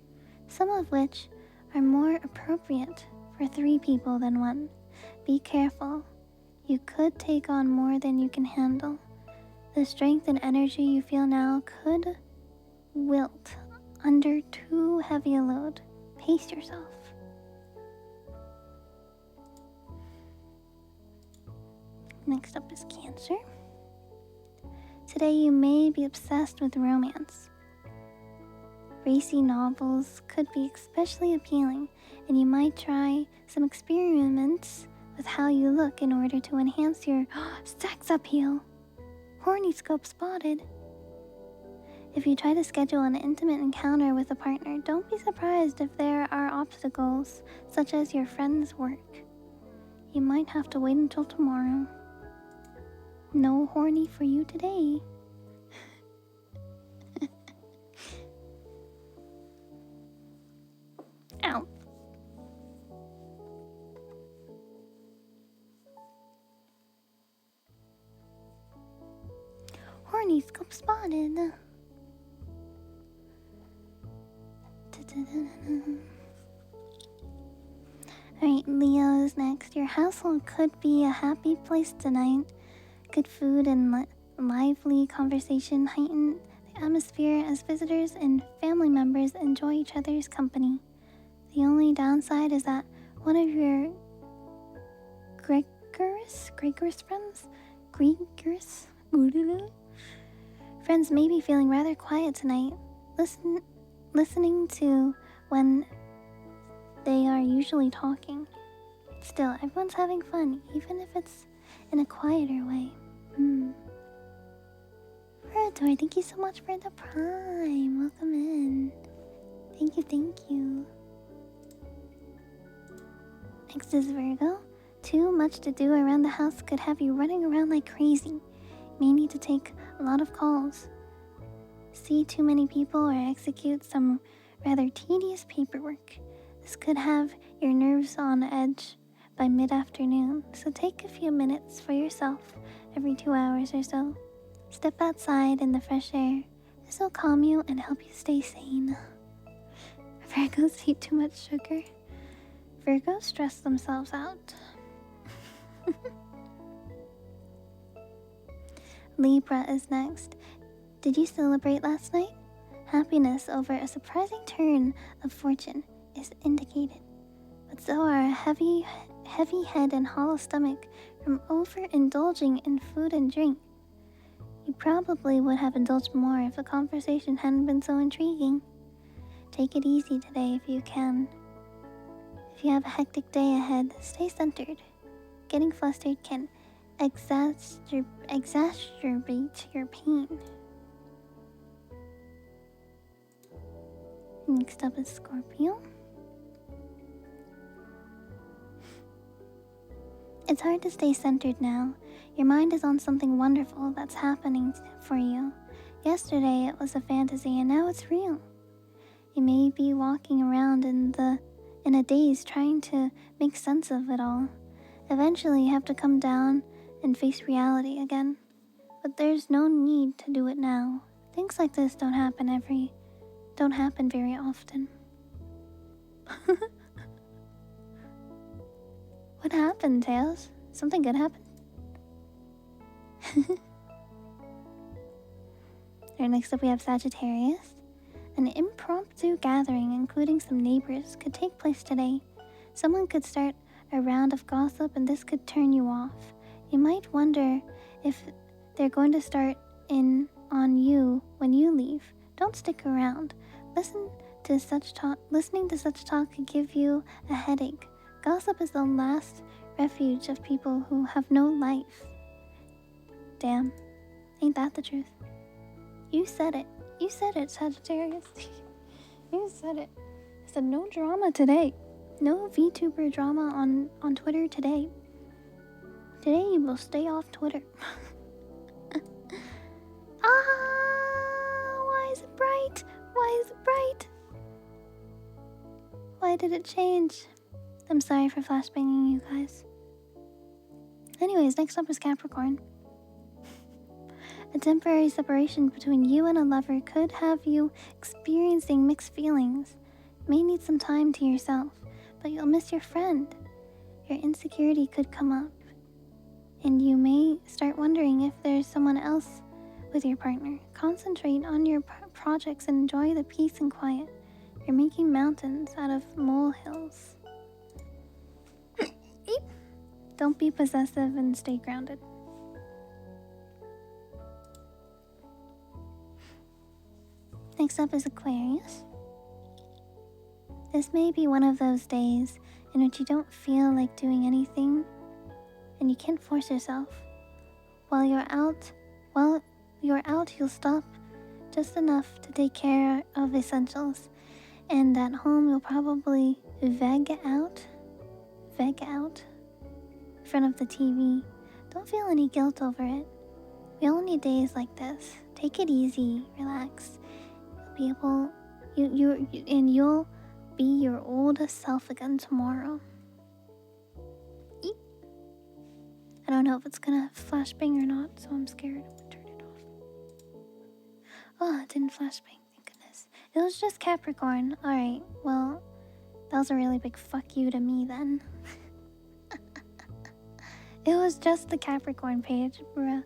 some of which are more appropriate for 3 people than 1. Be careful. You could take on more than you can handle. The strength and energy you feel now could wilt under too heavy a load. Pace yourself. Next up is Cancer. Today you may be obsessed with romance. Racy novels could be especially appealing, and you might try some experiments with how you look in order to enhance your sex appeal. Horny scope spotted. If you try to schedule an intimate encounter with a partner, don't be surprised if there are obstacles, such as your friend's work. You might have to wait until tomorrow. No horny for you today. Ow. Horny scope spotted. Alright, Leo is next. Your household could be a happy place tonight. Good food and lively conversation heighten the atmosphere as visitors and family members enjoy each other's company. The only downside is that one of your Gregorous friends may be feeling rather quiet tonight, listening to when they are usually talking. Still, everyone's having fun, even if it's in a quieter way. Verador, thank you so much for the prime. Welcome in. Thank you. Next is Virgo. Too much to do around the house could have you running around like crazy. You may need to take a lot of calls, see too many people, or execute some rather tedious paperwork. This could have your nerves on edge by mid-afternoon, so take a few minutes for yourself every 2 hours or so. Step outside in the fresh air. This will calm you and help you stay sane. Virgos eat too much sugar. Virgos stress themselves out. Libra is next. Did you celebrate last night? Happiness over a surprising turn of fortune is indicated, but so are a heavy head and hollow stomach from overindulging in food and drink. You probably would have indulged more if the conversation hadn't been so intriguing. Take it easy today if you can. If you have a hectic day ahead, stay centered. Getting flustered can exacerbate your pain. Next up is Scorpio. It's hard to stay centered now. Your mind is on something wonderful that's happening for you. Yesterday it was a fantasy and now it's real. You may be walking around in a daze trying to make sense of it all. Eventually you have to come down and face reality again. But there's no need to do it now. Things like this don't happen very often. What happened, Tails? Something good happened? Alright, next up we have Sagittarius. An impromptu gathering, including some neighbors, could take place today. Someone could start a round of gossip and this could turn you off. You might wonder if they're going to start in on you when you leave. Don't stick around. Listening to such talk could give you a headache. Gossip is the last refuge of people who have no life. Damn, ain't that the truth? You said it. You said it, Sagittarius. You said it. I said no drama today. No VTuber drama on Twitter today. Today you will stay off Twitter. Why is it bright? Why is it bright? Why did it change? I'm sorry for flashbanging you guys. Anyways, next up is Capricorn. A temporary separation between you and a lover could have you experiencing mixed feelings. You may need some time to yourself, but you'll miss your friend. Your insecurity could come up, and you may start wondering if there's someone else with your partner. Concentrate on your projects and enjoy the peace and quiet. You're making mountains out of molehills. Don't be possessive and stay grounded. Next up is Aquarius. This may be one of those days in which you don't feel like doing anything and you can't force yourself. While you're out, you'll stop just enough to take care of essentials. And at home, you'll probably veg out in front of the TV. Don't feel any guilt over it. We all need days like this. Take it easy, relax. You'll be your oldest self again tomorrow. Eep. I don't know if it's gonna flashbang or not, so I'm scared. I'm gonna turn it off. Oh, it didn't flashbang, thank goodness. It was just Capricorn. Alright, well, that was a really big fuck you to me then. It was just the Capricorn page, bruh.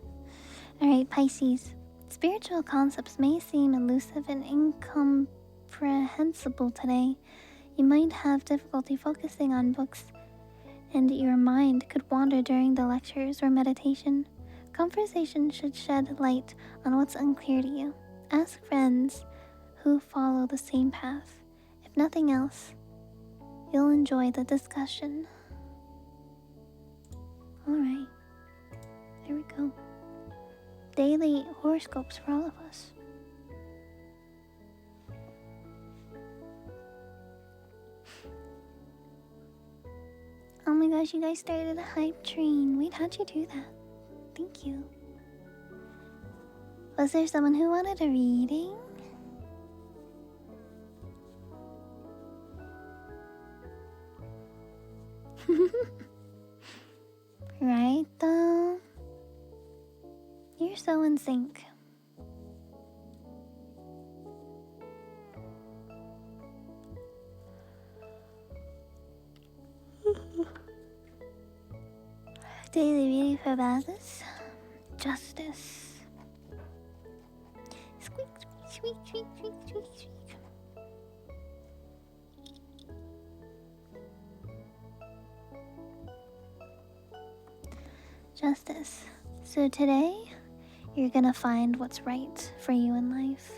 Alright, Pisces. Spiritual concepts may seem elusive and incomprehensible today. You might have difficulty focusing on books, and your mind could wander during the lectures or meditation. Conversation should shed light on what's unclear to you. Ask friends who follow the same path. If nothing else, you'll enjoy the discussion. Alright, there we go. Daily horoscopes for all of us. Oh my gosh, you guys started a hype train. Wait, how'd you do that? Thank you. Was there someone who wanted a reading? Right though? You're so in sync. Daily reading for Bazis. Justice. Squeak, squeak, Squeak, squeak, squeak, squeak, squeak. Justice. So today, you're gonna find what's right for you in life.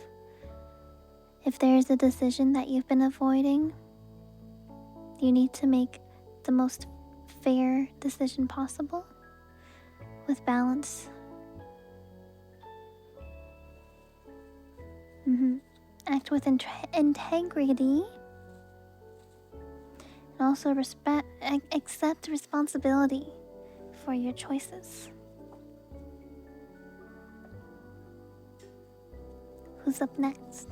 If there's a decision that you've been avoiding, you need to make the most fair decision possible with balance. Act with integrity and also accept responsibility for your choices. Who's up next?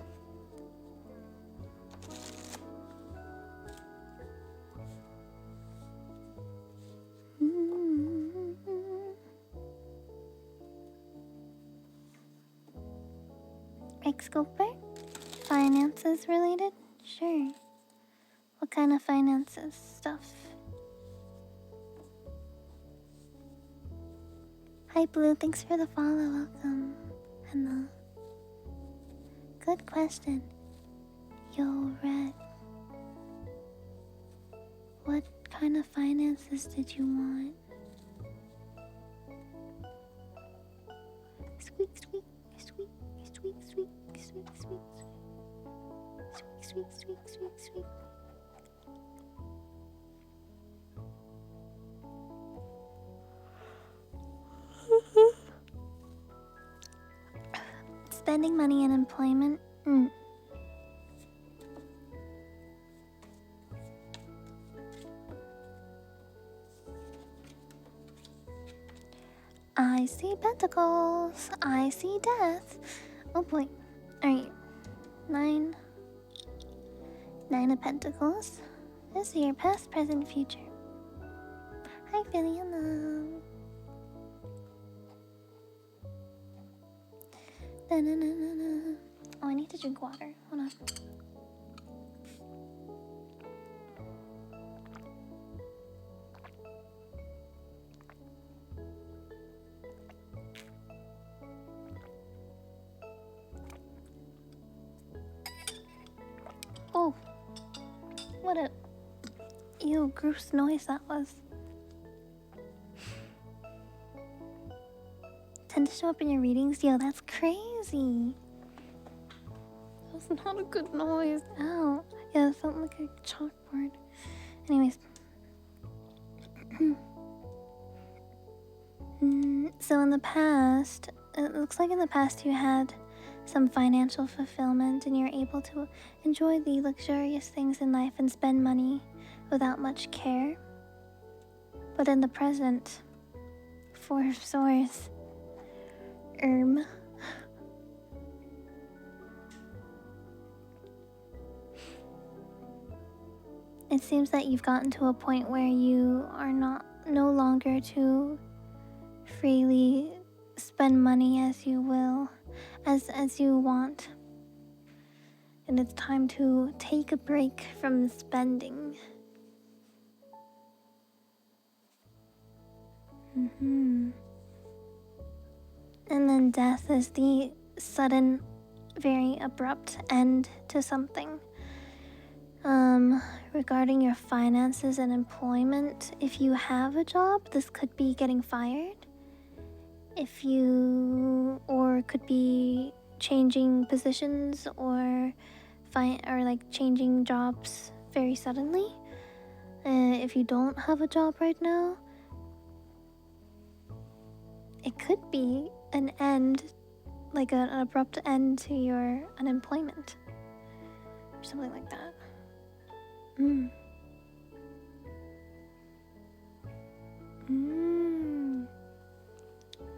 Scoper? Finances related? Sure. What kind of finances stuff? Hi Blue, thanks for the follow. Welcome. Hello. Good question. Yo, Red. What kind of finances did you want? Squeak, squeak, squeak, squeak, squeak, squeak, squeak, squeak, squeak, squeak, squeak. Spending money on employment? I see pentacles. I see death. Oh boy. Alright. Nine of pentacles. This is your past, present, future. Hi, Philly. Hello. Oh, I need to drink water. Hold on. Oh, what a gross noise that was. Tend to show up in your readings? Yo, that's crazy. That was not a good noise. Ow. Yeah, it felt like a chalkboard. Anyways. So in the past, it looks like in the past you had some financial fulfillment and you're able to enjoy the luxurious things in life and spend money without much care. But in the present, Four of Swords. It seems that you've gotten to a point where you are no longer to freely spend money as you will, as you want. And it's time to take a break from spending. And then death is the sudden, very abrupt end to something. Regarding your finances and employment, if you have a job, this could be getting fired. Or could be changing positions or like changing jobs very suddenly. If you don't have a job right now, it could be an end, like an abrupt end to your unemployment or something like that.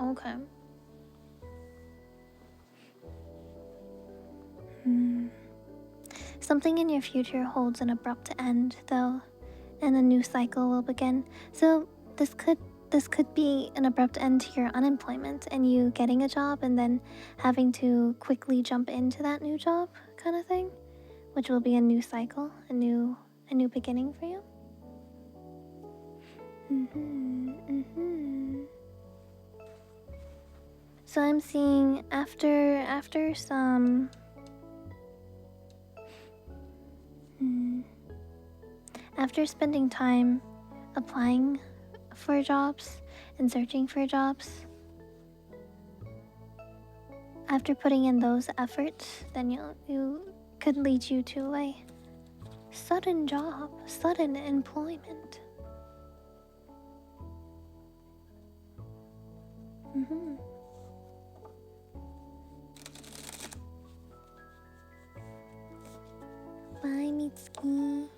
Okay. Something in your future holds an abrupt end, though, and a new cycle will begin. So this could be an abrupt end to your unemployment and you getting a job and then having to quickly jump into that new job kind of thing, which will be a new cycle, a new beginning for you. So I'm seeing after some After spending time applying for jobs and searching for jobs, after putting in those efforts, then you could lead you to a sudden job, sudden employment. Bye, Mitsuki.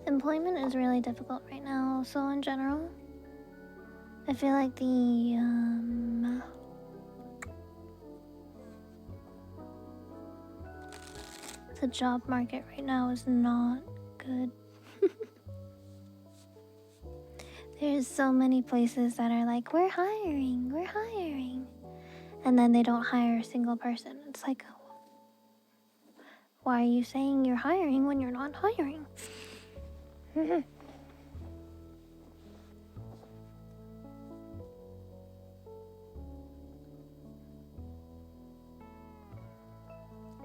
Employment is really difficult right now, so in general, I feel like the job market right now is not good. There's so many places that are like, we're hiring. And then they don't hire a single person. It's like, why are you saying you're hiring when you're not hiring?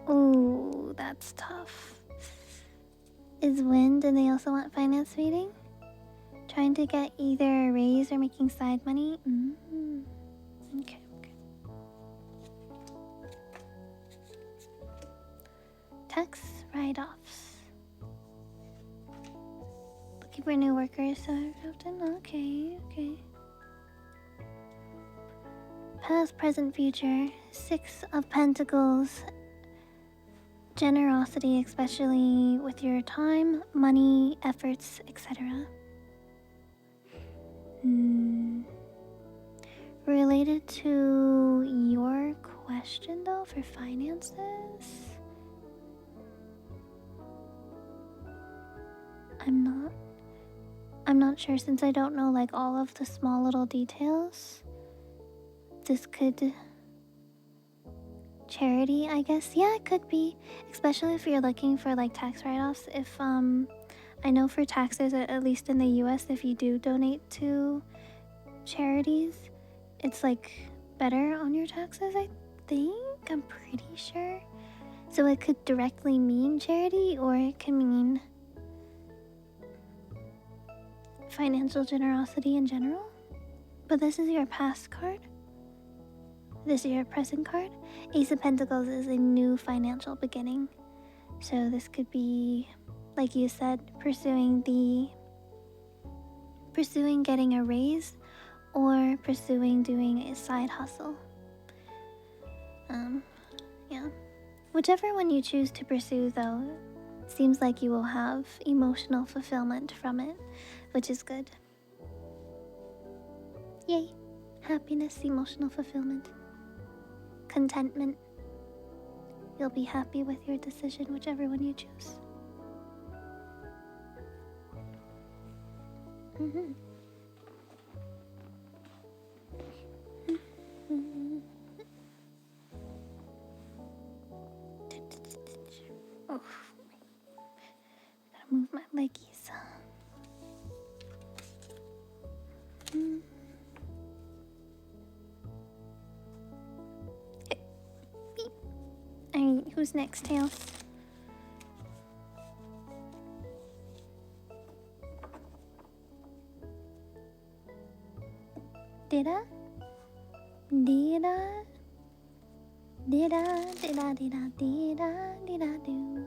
Ooh, that's tough. Is wind and they also want finance meeting? Trying to get either a raise or making side money? Okay. Tax write-offs. Looking for new workers so often? Okay. Past, present, future. 6 of Pentacles. Generosity, especially with your time, money, efforts, etc. Related to your question though for finances, I'm not sure since I don't know like all of the small little details. This could charity, I guess. Yeah, it could be, especially if you're looking for like tax write-offs. If I know for taxes, at least in the US, if you do donate to charities, it's like better on your taxes, I think. I'm pretty sure. So it could directly mean charity or it can mean financial generosity in general. But this is your past card. This is your present card. Ace of Pentacles is a new financial beginning. So this could be, like you said, pursuing getting a raise or pursuing doing a side hustle. Yeah. Whichever one you choose to pursue though, seems like you will have emotional fulfillment from it, which is good. Yay. Happiness, emotional fulfillment. Contentment. You'll be happy with your decision, whichever one you choose. Oh, gotta move my leggies. Alright, who's next, Tails? Did I do?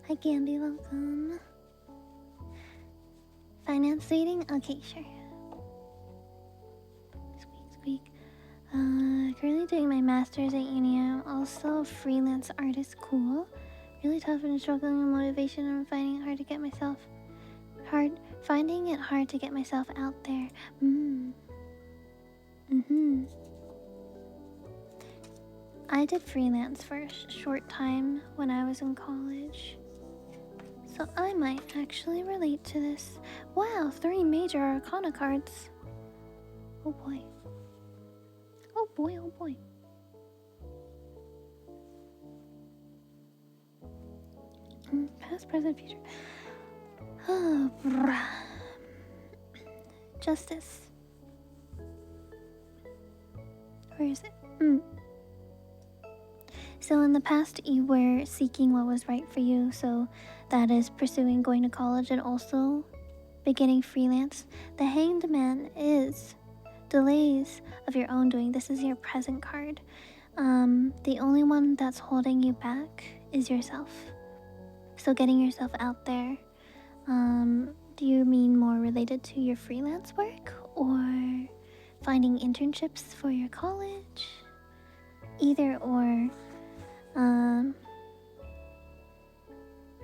I can't be welcome. Finance dating? Okay, sure. Squeak. Currently doing my master's at uni. I'm also a freelance artist. Cool. Really tough and struggling with motivation and finding it hard to get myself out there. I did freelance for a short time when I was in college, so I might actually relate to this. Wow, 3 major arcana cards. Oh boy. Past, present, future. Oh, Justice. Where is it? So in the past, you were seeking what was right for you. So that is pursuing going to college and also beginning freelance. The Hanged Man is delays of your own doing. This is your present card. The only one that's holding you back is yourself. So getting yourself out there. Do you mean more related to your freelance work or finding internships for your college? Either or.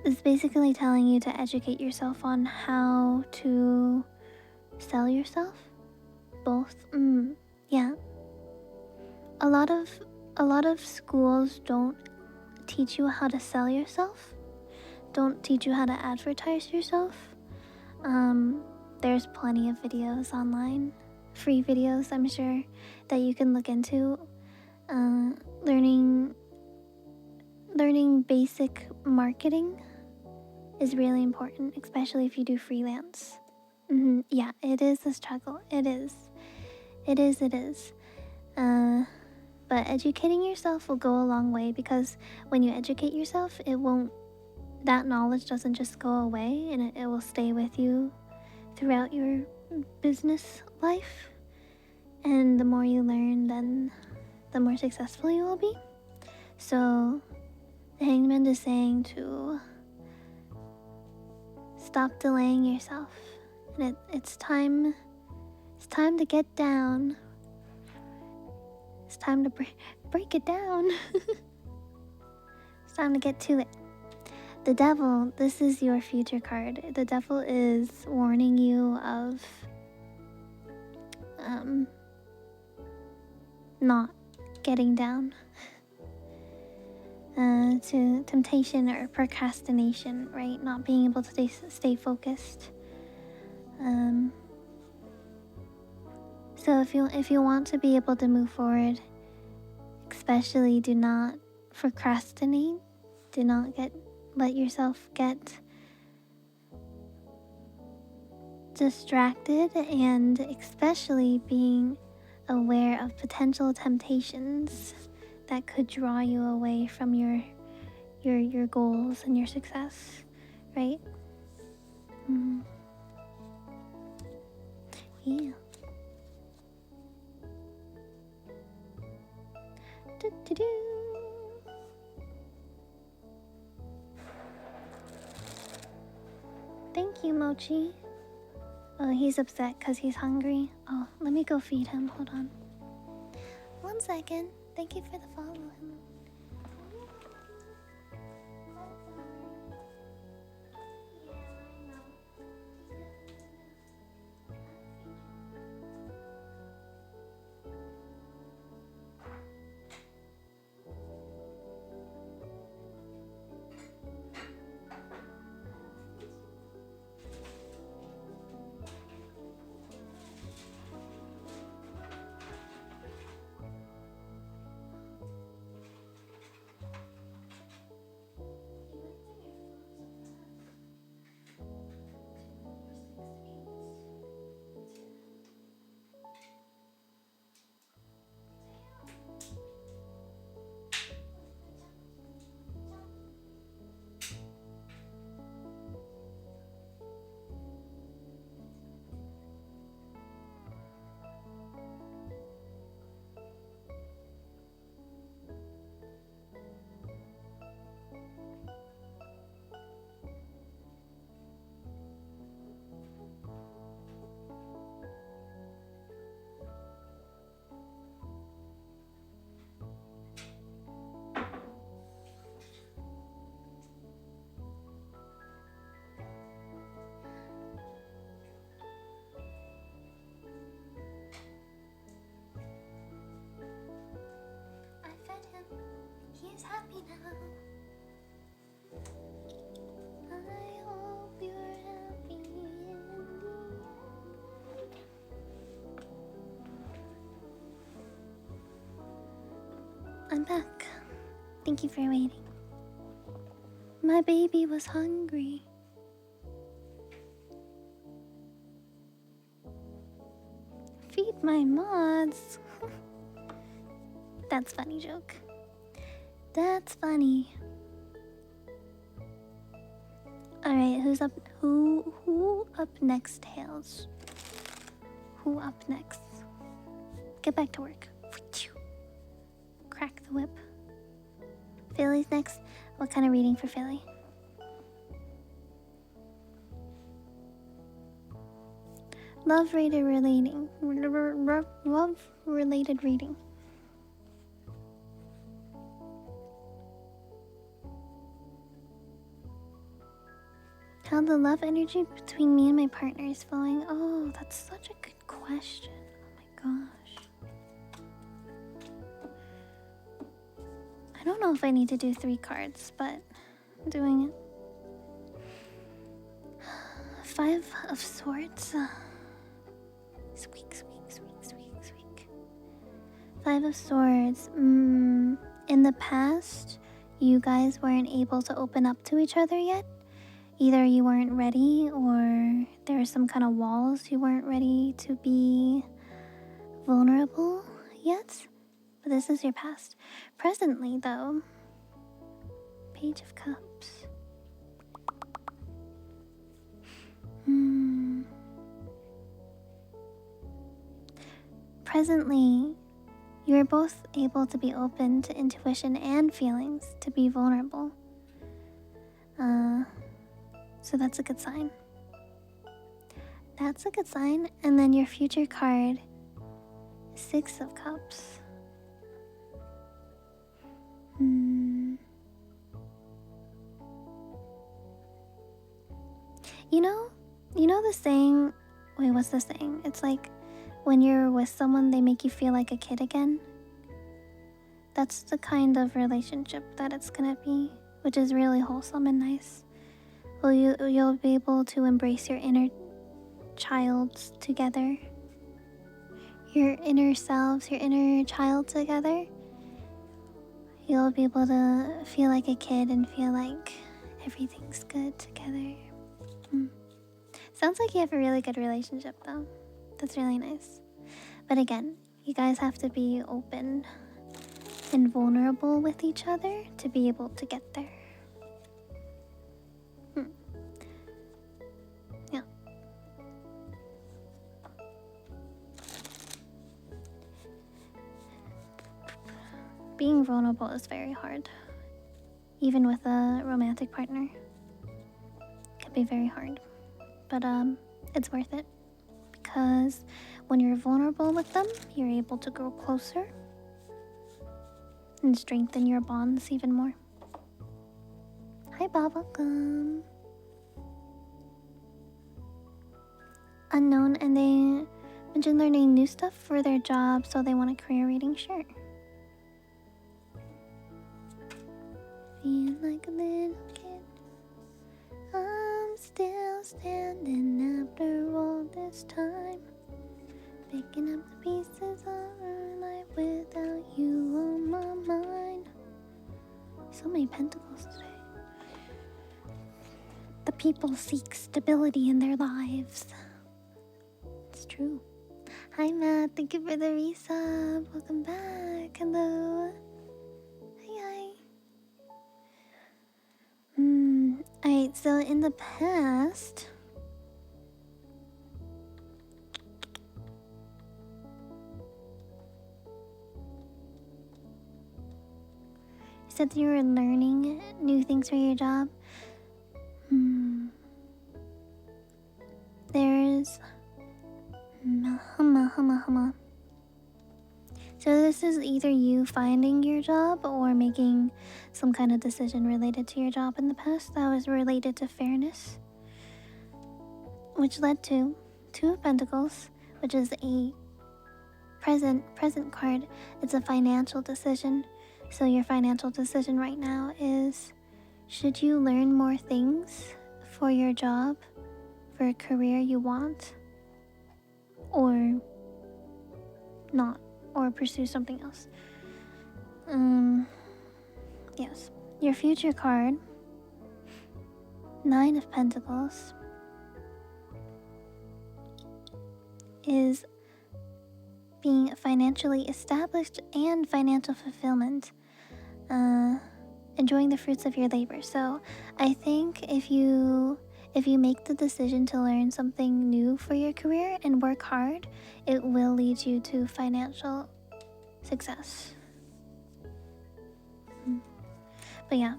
It's basically telling you to educate yourself on how to sell yourself. Both. Yeah. A lot of schools don't teach you how to sell yourself. Don't teach you how to advertise yourself. There's plenty of videos online, free videos, I'm sure, that you can look into. Learning basic marketing is really important, especially if you do freelance. Yeah, it is a struggle. It is. But educating yourself will go a long way, because when you educate yourself, that knowledge doesn't just go away, and it will stay with you throughout your business life. And the more you learn, then the more successful you will be. So the Hangman is saying to stop delaying yourself, and it's time to get down. It's time to break it down. It's time to get to it. The Devil, this is your future card. The Devil is warning you of not getting down to temptation or procrastination, right? Not being able to stay focused. So if you want to be able to move forward, especially do not procrastinate. Do not let yourself get distracted, and especially being aware of potential temptations that could draw you away from your goals and your success, right? Yeah. Do-do-do. Thank you, Mochi. Oh, he's upset because he's hungry. Oh, let me go feed him. Hold on. 1 second. Thank you for the follow. He's happy now. I hope you're happy in the end. I'm back. Thank you for waiting. My baby was hungry. Feed my mods. That's funny joke. That's funny. Alright, who's up? Who up next, Tails? Who up next? Get back to work. Crack the whip. Philly's next. What kind of reading for Philly? Love-related reading. Love-related reading. How the love energy between me and my partner is flowing. Oh, that's such a good question. Oh my gosh. I don't know if I need to do 3 cards, but I'm doing it. 5 of Swords. Squeak, squeak, squeak, squeak, squeak. 5 of Swords. In the past, you guys weren't able to open up to each other yet. Either you weren't ready or there were some kind of walls you weren't ready to be vulnerable yet. But this is your past. Presently, though, Page of Cups. Presently, you're both able to be open to intuition and feelings, to be vulnerable. So that's a good sign. That's a good sign. And then your future card, 6 of Cups. You know the saying, wait, what's the saying? It's like, when you're with someone, they make you feel like a kid again. That's the kind of relationship that it's gonna be, which is really wholesome and nice. Well, you'll be able to embrace your inner childs together. Your inner selves, your inner child together. You'll be able to feel like a kid and feel like everything's good together. Sounds like you have a really good relationship though. That's really nice. But again, you guys have to be open and vulnerable with each other to be able to get there. Yeah. Being vulnerable is very hard. Even with a romantic partner. It can be very hard. But it's worth it. Because when you're vulnerable with them, you're able to grow closer and strengthen your bonds even more. Hi, Bob, welcome. Unknown, and they mentioned learning new stuff for their job, so they want a career reading. Sure. Feel like a little kid. I'm still standing after all this time, picking up the pieces of our life without you on my mind. So many pentacles today. The people seek stability in their lives. It's true. Hi Matt, thank you for the resub. Welcome back. Hello. Hi. Alright, so in the past, you said that you were learning new things for your job. There's hama. So this is either you finding your job or making some kind of decision related to your job in the past that was related to fairness, which led to 2 of Pentacles, which is a present card. It's a financial decision. So your financial decision right now is, should you learn more things for your job, for a career you want, or not, or pursue something else? Yes. Your future card, 9 of Pentacles, being financially established and financial fulfillment. Enjoying the fruits of your labor. So I think if you make the decision to learn something new for your career and work hard, it will lead you to financial success. But yeah,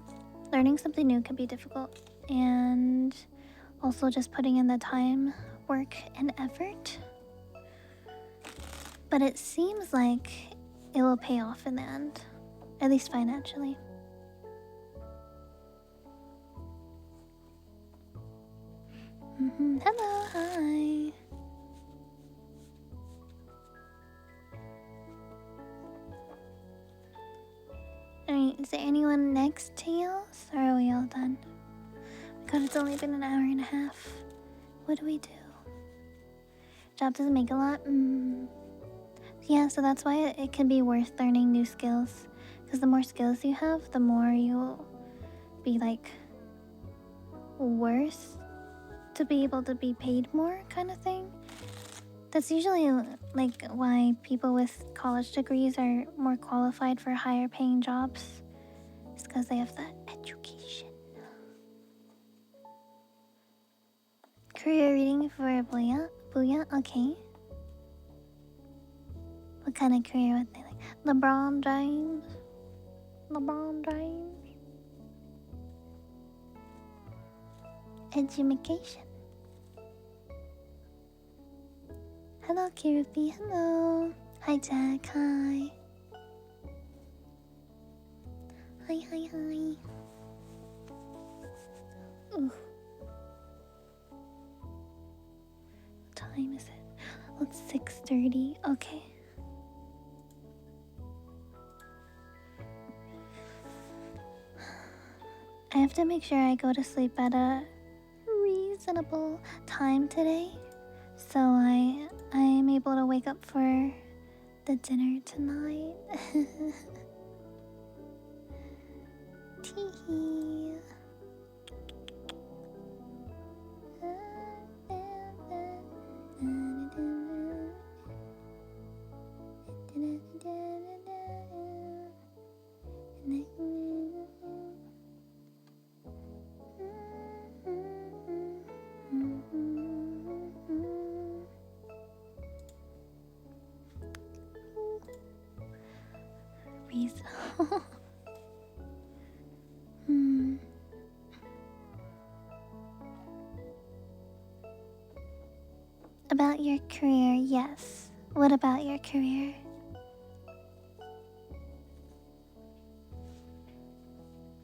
learning something new can be difficult, and also just putting in the time, work, and effort. But it seems like it will pay off in the end, at least financially. Hello, hi. Alright, is there anyone next, Tails? Or are we all done? God, it's only been an hour and a half. What do we do? Job doesn't make a lot? Yeah, so that's why it can be worth learning new skills. Because the more skills you have, the more you'll be like worth to be able to be paid more, kind of thing. That's usually like why people with college degrees are more qualified for higher paying jobs. It's because they have that education. Career reading for Booyah? Booyah? Okay. What kind of career would they like? LeBron James? LeBron James? Education. Hello, Kirupi. Hello. Hi, Jack. Hi. Hi, hi, hi. Ooh. What time is it? Oh, it's 6:30. Okay. I have to make sure I go to sleep at a reasonable time today, so I'm able to wake up for the dinner tonight. Teehee. About your career, yes. What about your career?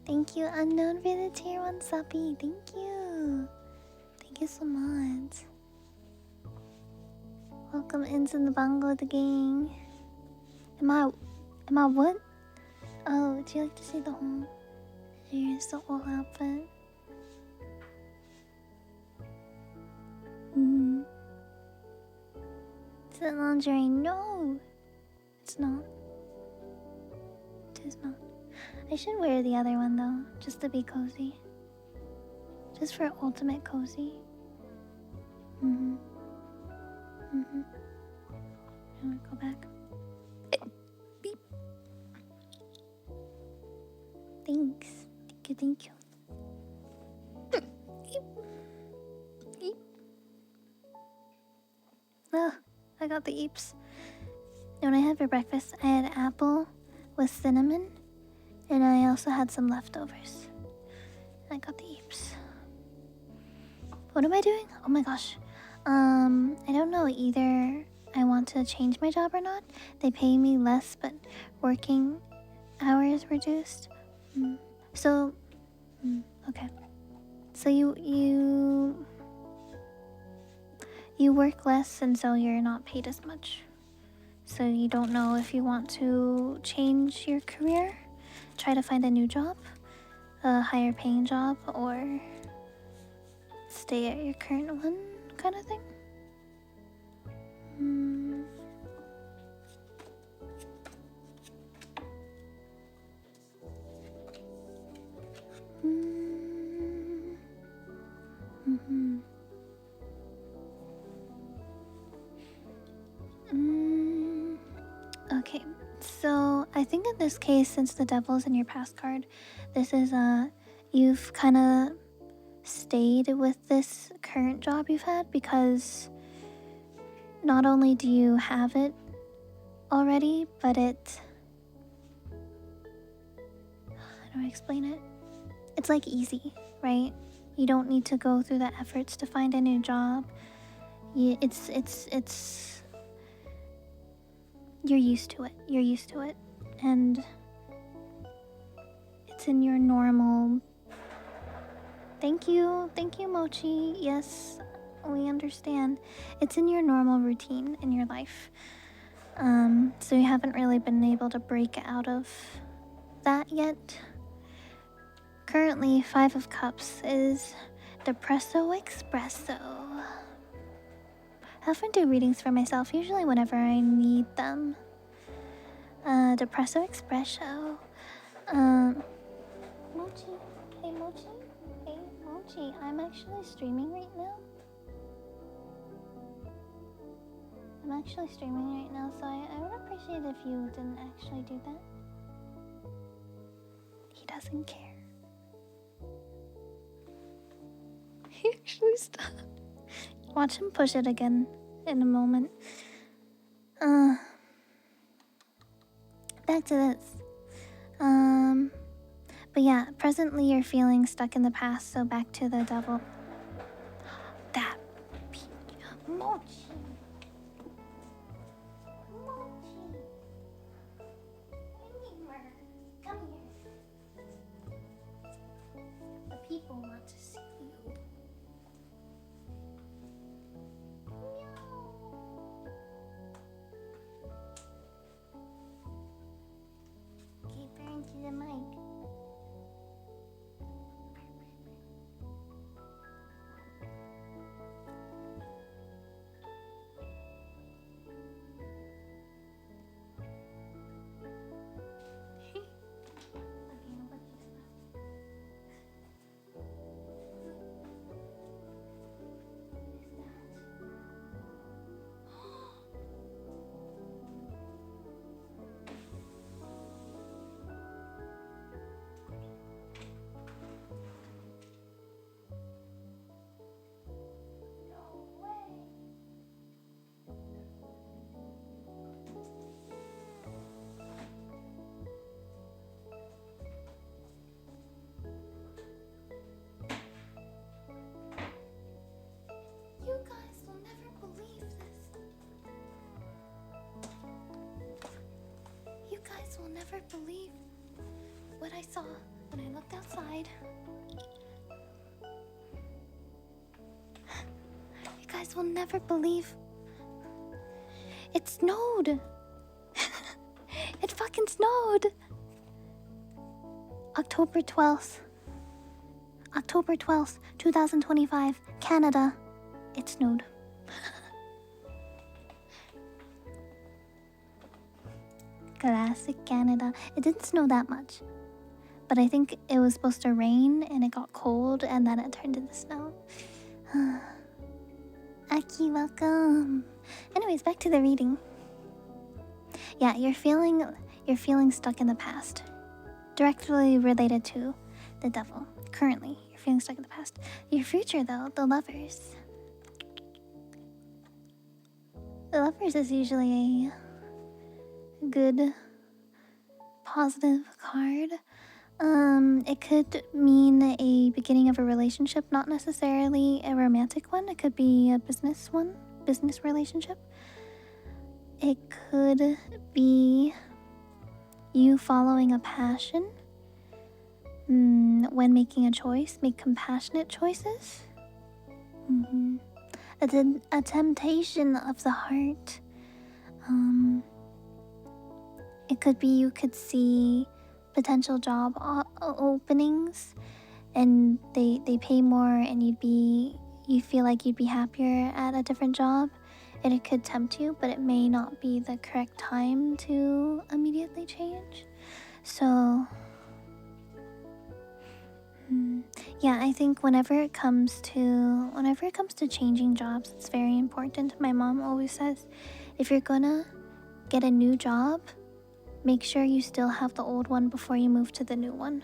Thank you, Unknown, for the tier 1 suppy. Thank you. Thank you so much. Welcome into the Bongo the gang. Am I what? Oh, would you like to see the whole? Here's the whole outfit. Is it lingerie? No, it's not. It is not. I should wear the other one though, just to be cozy. Just for ultimate cozy. I'm gonna go back. Beep. Thanks. Thank you. Beep. Beep. Oh, I got the eeps. When I had for breakfast, I had apple with cinnamon, and I also had some leftovers. I got the eeps. What am I doing? Oh my gosh. I don't know. Either I want to change my job or not. They pay me less, but working hours reduced. So, okay. So you work less, and so you're not paid as much. So you don't know if you want to change your career, try to find a new job, a higher paying job, or stay at your current one, kind of thing. Okay, so I think in this case, since the devil's in your past card, this is you've kind of stayed with this current job you've had because not only do you have it already, but how do I explain it? It's like easy, right? You don't need to go through the efforts to find a new job. It's you're used to it. You're used to it, and it's in your normal. Thank you, Mochi. Yes, we understand. It's in your normal routine in your life. So you haven't really been able to break out of that yet. Currently, 5 of Cups is Depresso Espresso. I often do readings for myself, usually whenever I need them. Depresso Espresso. Mochi. Hey, Mochi. Hey, Mochi. I'm actually streaming right now. So I would appreciate if you didn't actually do that. He doesn't care. He actually stopped. Watch him push it again in a moment. Back to this. But yeah, presently you're feeling stuck in the past, so back to the devil. That Mochi. Come here. The people want to see you. Keep her into the mic. You guys will never believe this. You guys will never believe what I saw when I looked outside. You guys will never believe. It snowed. It fucking snowed. October 12th. October 12th, 2025, Canada. It snowed. Classic Canada. It didn't snow that much. But I think it was supposed to rain and it got cold and then it turned into snow. Aki, welcome. Anyways, back to the reading. Yeah, you're feeling stuck in the past. Directly related to the devil. Currently, you're feeling stuck in the past. Your future though, the lovers. The lovers is usually a good, positive card. It could mean a beginning of a relationship, not necessarily a romantic one. It could be a business relationship. It could be you following a passion. When making a choice, make compassionate choices. A temptation of the heart. It could be you could see potential job openings and they pay more and you feel like you'd be happier at a different job, and it could tempt you, but it may not be the correct time to immediately change. So yeah, I think whenever it comes to changing jobs, it's very important. My mom always says, if you're gonna get a new job, make sure you still have the old one before you move to the new one,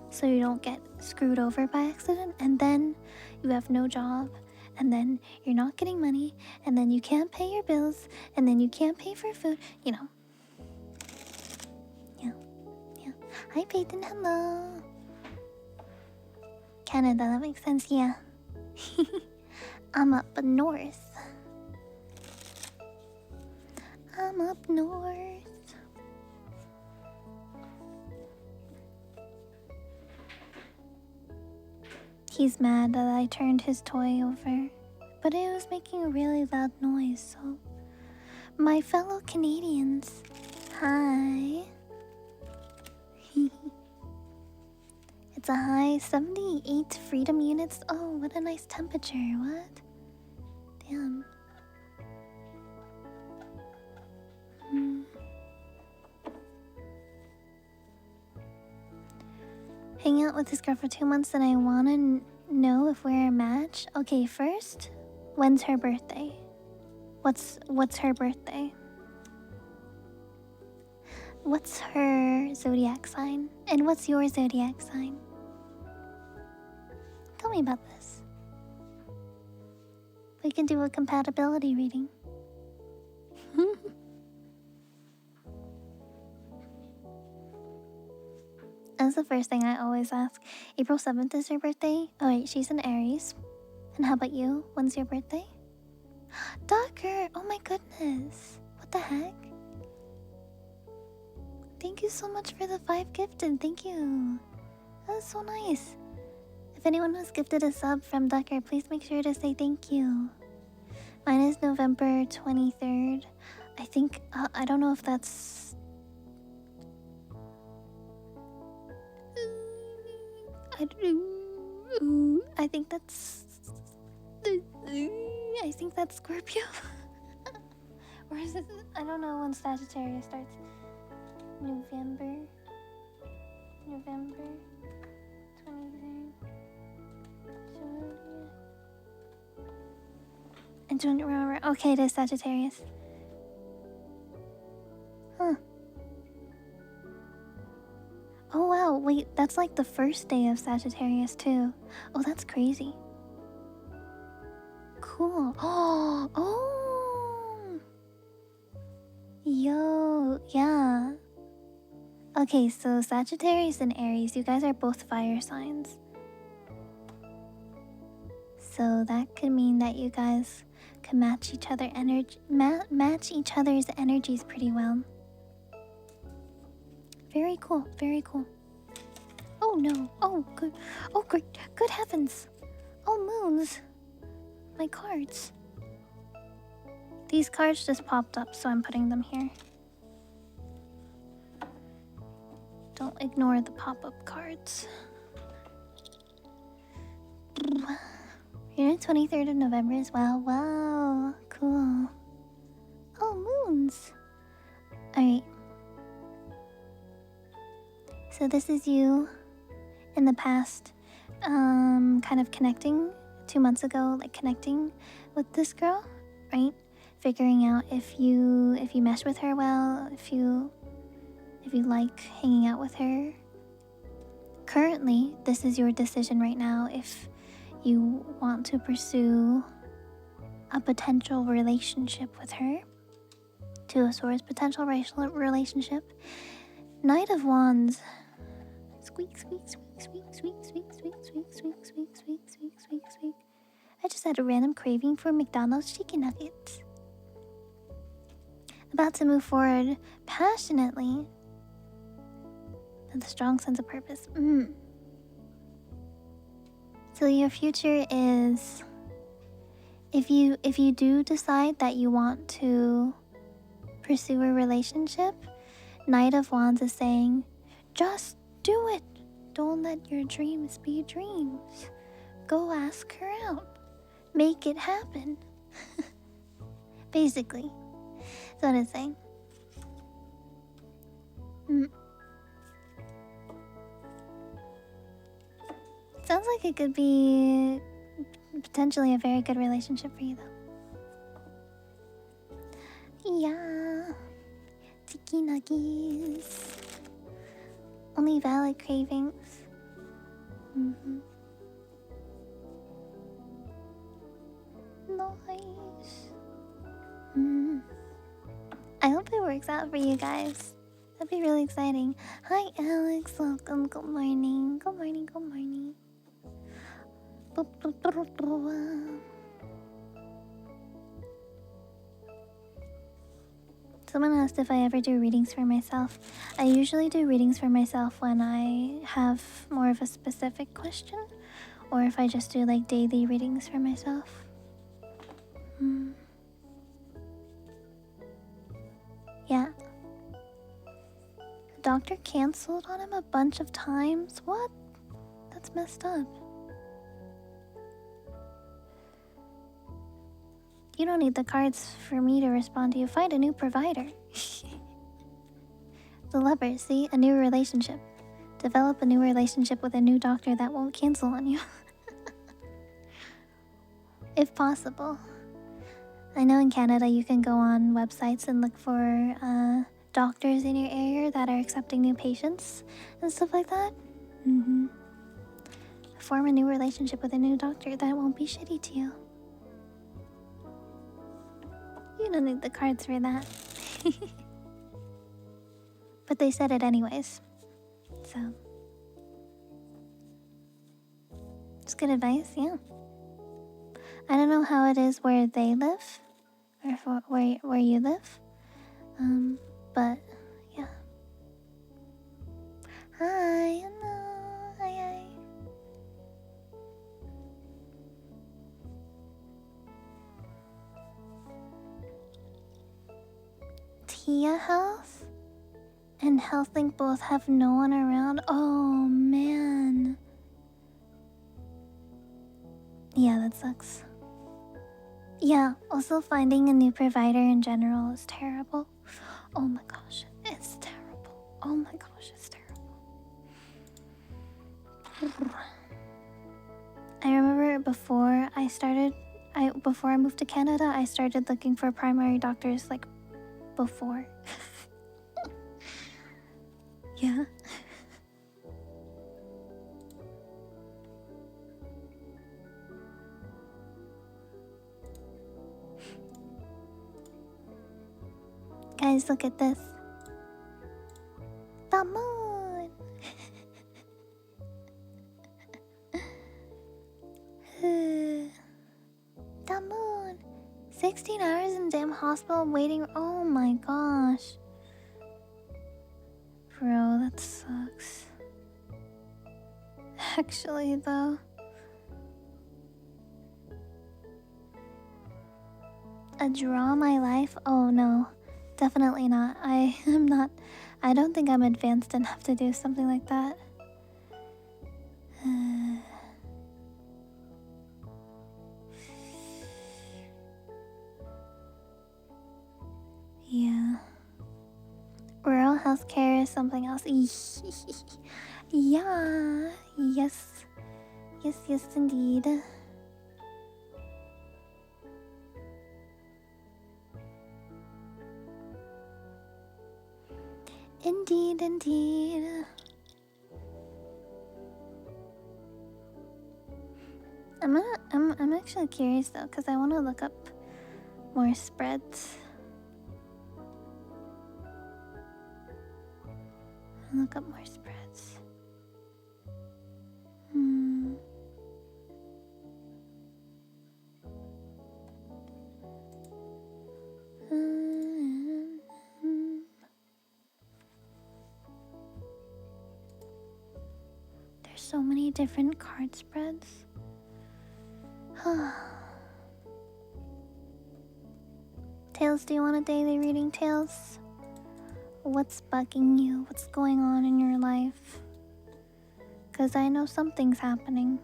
so you don't get screwed over by accident, and then you have no job, and then you're not getting money, and then you can't pay your bills, and then you can't pay for food, you know. Yeah. Hi, Peyton, hello. Canada, that makes sense, yeah. I'm up north. I'm up north. He's mad that I turned his toy over, but it was making a really loud noise, so... My fellow Canadians, hi. It's a high 78 freedom units. Oh, what a nice temperature. What? Damn. Hang out with this girl for 2 months and I wanna know if we're a match. Okay, first, when's her birthday? What's her birthday? What's her zodiac sign? And what's your zodiac sign? Tell me about this. We can do a compatibility reading. That's the first thing I always ask. April 7th is your birthday? Oh wait, she's an Aries. And how about you? When's your birthday? Docker! Oh my goodness. What the heck? Thank you so much for the 5 gifted. Thank you. That was so nice. If anyone was gifted a sub from Ducker, please make sure to say thank you. Mine is November 23rd. I think, I don't know if that's... I think that's Scorpio. Or is it? I don't know when Sagittarius starts. November 23rd. I don't remember. Okay, it is Sagittarius. Huh. Oh wow, wait, that's like the first day of Sagittarius too. Oh, that's crazy. Cool. Oh! Yo, yeah. Okay, so Sagittarius and Aries, you guys are both fire signs. So that could mean that you guys can match each other match each other's energies pretty well. Very cool, very cool. Oh no, oh good, oh great, good heavens. Oh moons, my cards. These cards just popped up, so I'm putting them here. Don't ignore the pop-up cards. You're the 23rd of November as well. Wow, cool. Oh, moons. Alright. So this is you in the past, kind of connecting 2 months ago, like connecting with this girl, right? Figuring out if you mesh with her well, if you like hanging out with her. Currently, this is your decision right now if you want to pursue a potential relationship with her. Two of Swords, potential racial relationship. Knight of Wands. Squeak, squeak, squeak, squeak, squeak, squeak, squeak, squeak, squeak, squeak, squeak, squeak, squeak, squeak. I just had a random craving for McDonald's chicken nuggets. About to move forward passionately with a strong sense of purpose. So your future is, if you do decide that you want to pursue a relationship, Knight of Wands is saying, just do it. Don't let your dreams be dreams. Go ask her out. Make it happen. Basically, that's what it's saying. Sounds like it could be potentially a very good relationship for you, though. Yeah. Nucky nuggies. Only valid cravings. Nice. I hope it works out for you guys. That'd be really exciting. Hi, Alex. Welcome. Good morning. Good morning. Good morning. Someone asked if I ever do readings for myself. I usually do readings for myself when I have more of a specific question, or if I just do like daily readings for myself. Yeah. The doctor canceled on him a bunch of times. What? That's messed up. You don't need the cards for me to respond to you. Find a new provider. The lover, see? A new relationship. Develop a new relationship with a new doctor that won't cancel on you. If possible. I know in Canada you can go on websites and look for doctors in your area that are accepting new patients and stuff like that. Form a new relationship with a new doctor that won't be shitty to you. You don't need the cards for that. But they said it anyways. So. It's good advice, yeah. I don't know how it is where they live. Or where you live. But, yeah. Hi, hello. Hi. Tia Health and HealthLink both have no one around. Oh, man. Yeah, that sucks. Yeah, also finding a new provider in general is terrible. Oh my gosh, it's terrible. Oh my gosh, it's terrible. I remember before I moved to Canada, I started looking for primary doctors like before. Yeah. Guys, look at this. The moon! The moon! 16 hours in damn hospital waiting. Oh my gosh. Bro, that sucks. Actually, though. A draw my life? Oh no. Definitely not. I am not. I don't think I'm advanced enough to do something like that. Yeah. Rural healthcare is something else. Yeah. Yes. Yes, indeed. Indeed. I'm actually curious though, because I want to look up more spreads. Look up more spreads. There's so many different card spreads. Tails, do you want a daily reading, Tails? What's bugging you? What's going on in your life? Because I know something's happening.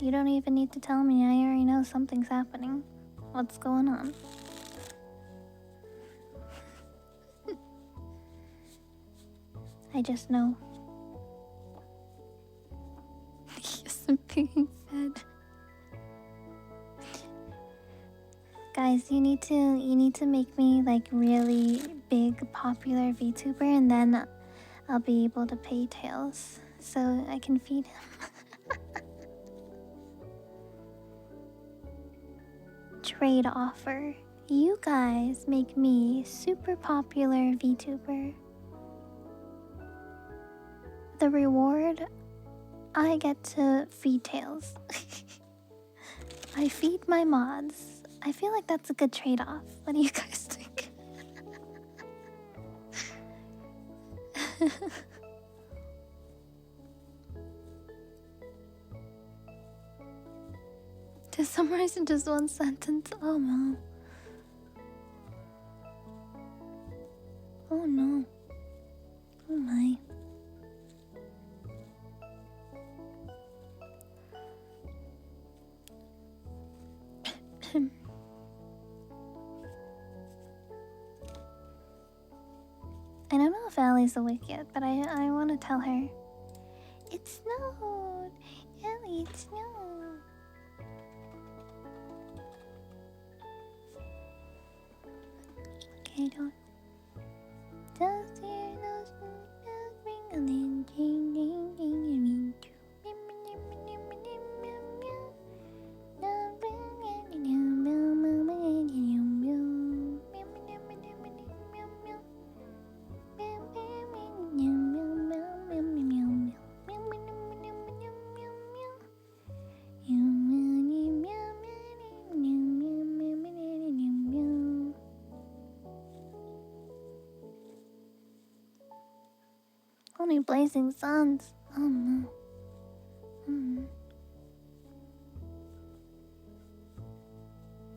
You don't even need to tell me. I already know something's happening. What's going on? I just know. Yes, I'm being fed. Guys, you need to make me like really big popular VTuber, and then I'll be able to pay Tails so I can feed him. Trade offer. You guys make me super popular VTuber. The reward, I get to feed Tails. I feed my mods. I feel like that's a good trade-off. What do you guys think? To summarize in just one sentence, oh no. Oh no. Oh my. I don't know if Allie's awake yet, but I want to tell her. It snowed! Ellie, it snowed! Okay, don't. Just hear those bells ring-a-ling, ding, ding, ding, and ring, too. Only blazing suns. Oh no.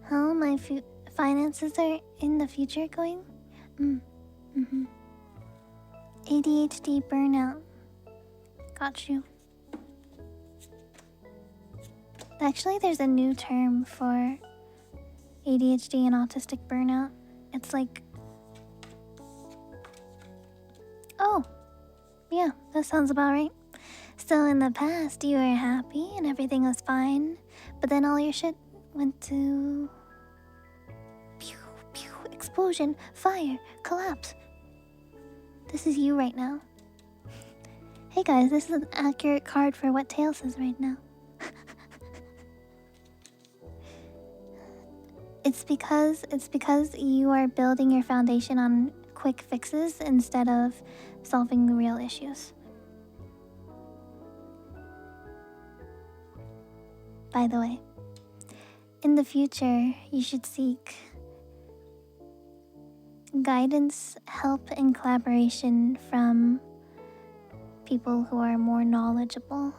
How my finances are in the future going? ADHD burnout. Got you. Actually, there's a new term for ADHD and autistic burnout. It's like... Oh, yeah, that sounds about right. So in the past, you were happy and everything was fine, but then all your shit went to... Pew, pew, explosion, fire, collapse. This is you right now. Hey guys, this is an accurate card for what Tails is right now. It's because you are building your foundation on quick fixes instead of solving real issues. By the way, in the future, you should seek guidance, help, and collaboration from people who are more knowledgeable.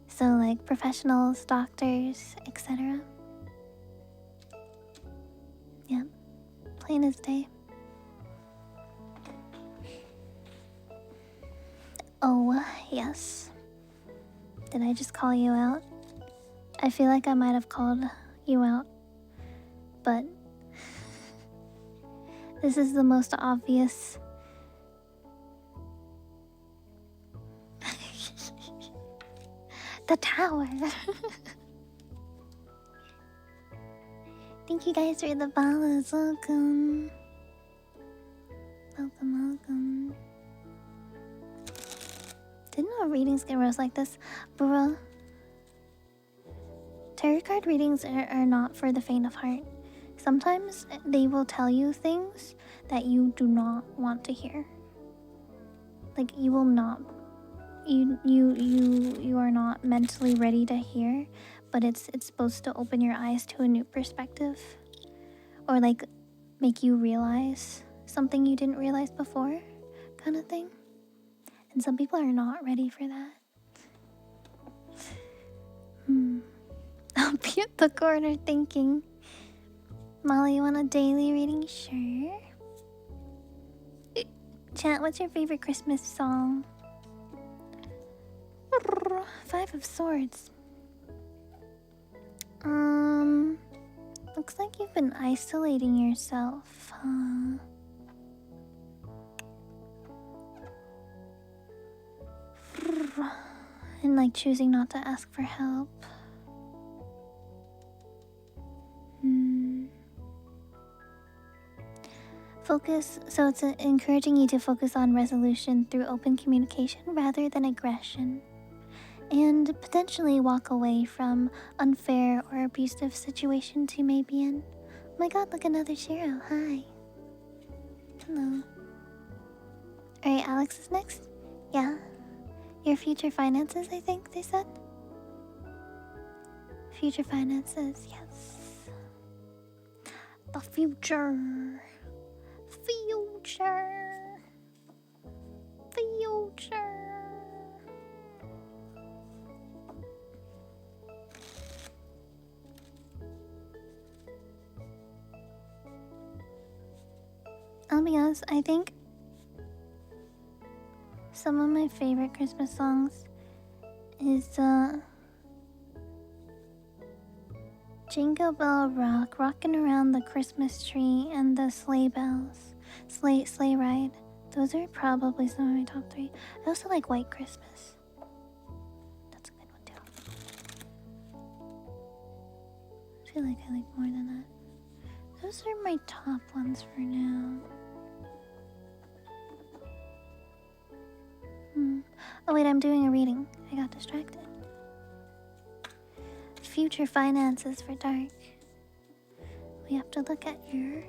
So like professionals, doctors, etc. Yeah, plain as day. Oh, yes. Did I just call you out? I feel like I might have called you out, but this is the most obvious. The tower. Thank you guys for the follows. Welcome. Welcome. Didn't know readings get rose like this, bruh. Tarot card readings are not for the faint of heart. Sometimes they will tell you things that you do not want to hear. Like you will not. You are not mentally ready to hear, but it's supposed to open your eyes to a new perspective, or like make you realize something you didn't realize before, kind of thing. And some people are not ready for that. I'll be at the corner thinking, Molly, you want a daily reading? Sure. Chat, what's your favorite Christmas song? 5 of Swords. Looks like you've been isolating yourself, huh? And like choosing not to ask for help. Focus, so it's encouraging you to focus on resolution through open communication rather than aggression. And potentially walk away from unfair or abusive situations you may be in. Oh my god, look, another Shiro. Hi. Hello. Alright, Alex is next? Yeah. Your future finances, I think they said? Future finances, yes. The future. Future. Future. I'll be honest, I think some of my favorite Christmas songs is Jingle Bell Rock, Rockin' Around the Christmas Tree, and the Sleigh Bells, Sleigh Ride. Those are probably some of my top 3. I also like White Christmas. That's a good one too. I feel like I like more than that. Those are my top ones for now. Oh wait, I'm doing a reading. I got distracted. Future finances for dark. We have to look at your...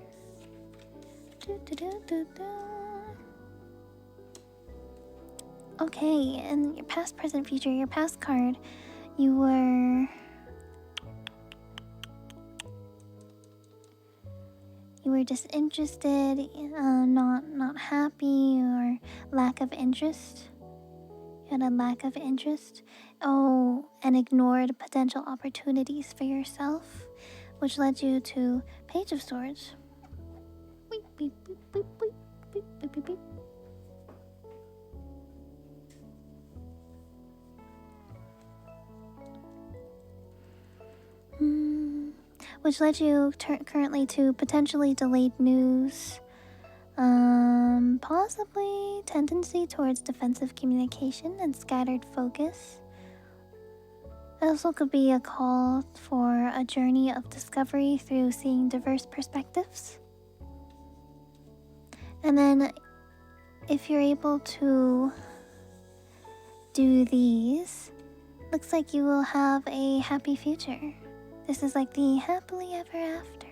Okay, and your past, present, future, your past card, you were disinterested, not happy, or lack of interest. You had a lack of interest. Oh, and ignored potential opportunities for yourself, which led you to Page of Swords. Beep, beep, beep, beep, beep, beep, beep, beep, beep. Which led you currently to potentially delayed news, possibly tendency towards defensive communication and scattered focus. It also could be a call for a journey of discovery through seeing diverse perspectives. And then, if you're able to do these, looks like you will have a happy future. This is like the happily ever after.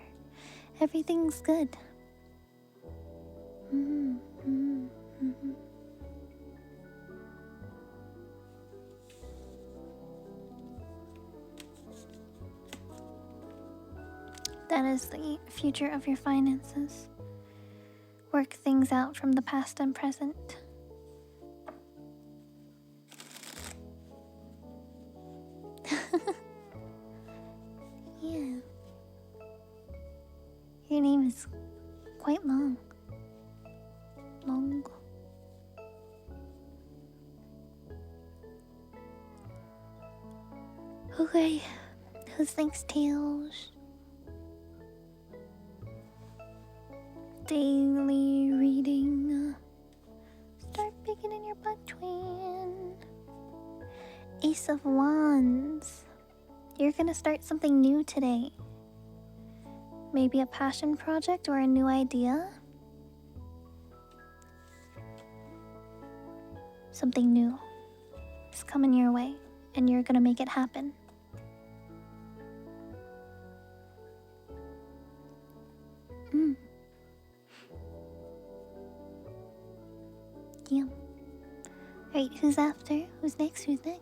Everything's good. That is the future of your finances. Work things out from the past and present. Yeah. Your name is quite long. Long. Okay. Who's next, Tails? Daily reading. Start picking in your butt, twin. Ace of Wands. You're gonna start something new today. Maybe a passion project or a new idea. Something new is coming your way, and you're gonna make it happen. Yeah. Right, who's after? Who's next? Who's next?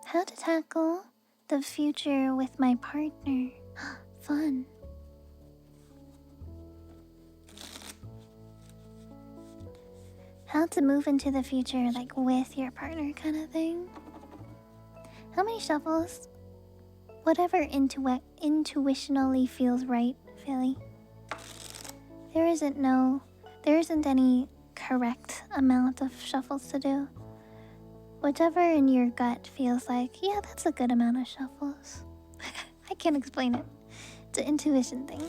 How to tackle the future with my partner. Fun. How to move into the future, like with your partner kind of thing. How many shuffles? Whatever intuitionally feels right, Philly. There isn't any correct amount of shuffles to do. Whichever in your gut feels like, yeah, that's a good amount of shuffles. I can't explain it. It's an intuition thing.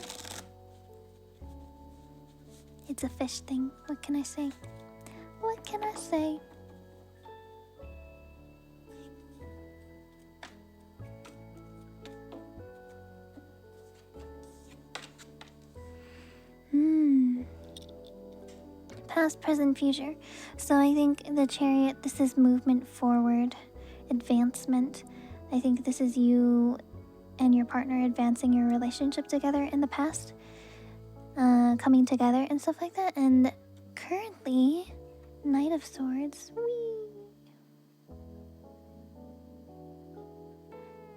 It's a fish thing. What can I say? What can I say? Past, present, future. So I think the chariot, this is movement forward, advancement. I think this is you and your partner advancing your relationship together in the past, coming together and stuff like that. And currently, Knight of Swords. Whee!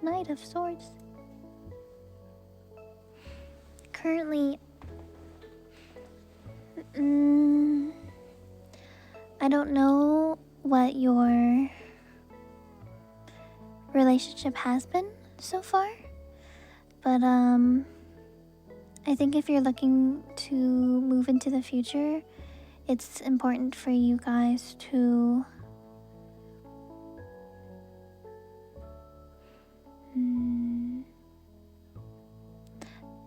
Knight of Swords. Currently, I don't know what your relationship has been so far, but I think if you're looking to move into the future, it's important for you guys to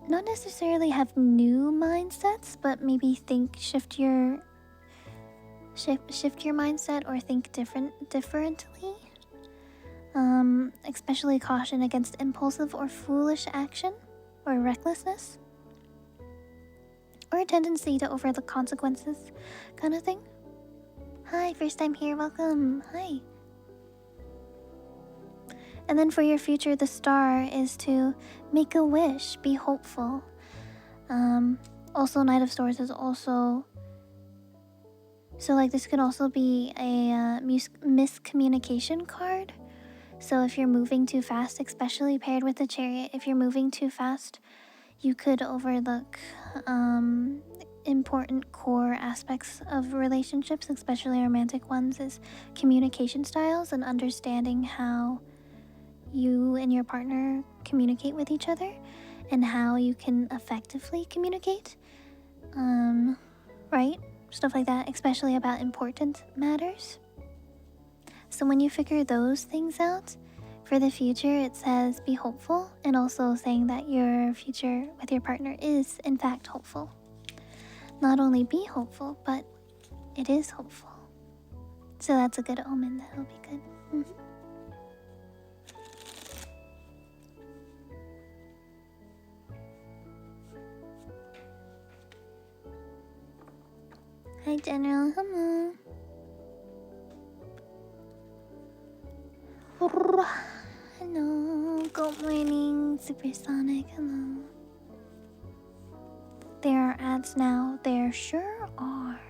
not necessarily have new mindsets, but maybe shift your mindset or think differently. Especially caution against impulsive or foolish action or recklessness, or a tendency to overlook consequences, kind of thing. Hi, first time here, welcome. Hi. And then for your future, the star is to make a wish, be hopeful. Also, Knight of Swords is also... So, like, this could also be a miscommunication card. So if you're moving too fast, especially paired with the chariot, if you're moving too fast, you could overlook important core aspects of relationships, especially romantic ones, is communication styles and understanding how you and your partner communicate with each other and how you can effectively communicate, right? Stuff like that, especially about important matters. So when you figure those things out, for the future it says be hopeful, and also saying that your future with your partner is in fact hopeful. Not only be hopeful, but it is hopeful. So that's a good omen, that'll be good. Hi General, hello. Hello, good morning, Supersonic, hello. There are ads now, there sure are.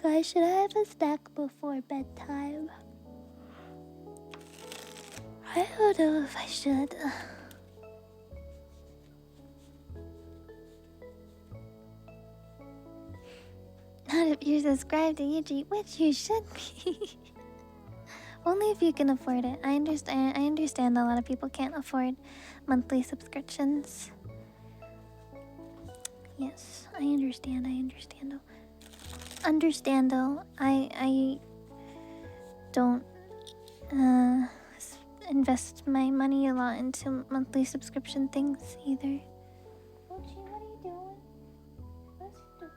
Guys, should I have a snack before bedtime? I don't know if I should. Not if you're subscribed to Yuchi, which you should be. Only if you can afford it. I understand a lot of people can't afford monthly subscriptions. Yes, I understand though. I don't invest my money a lot into monthly subscription things either. Mochi, what are you doing? What's he doing?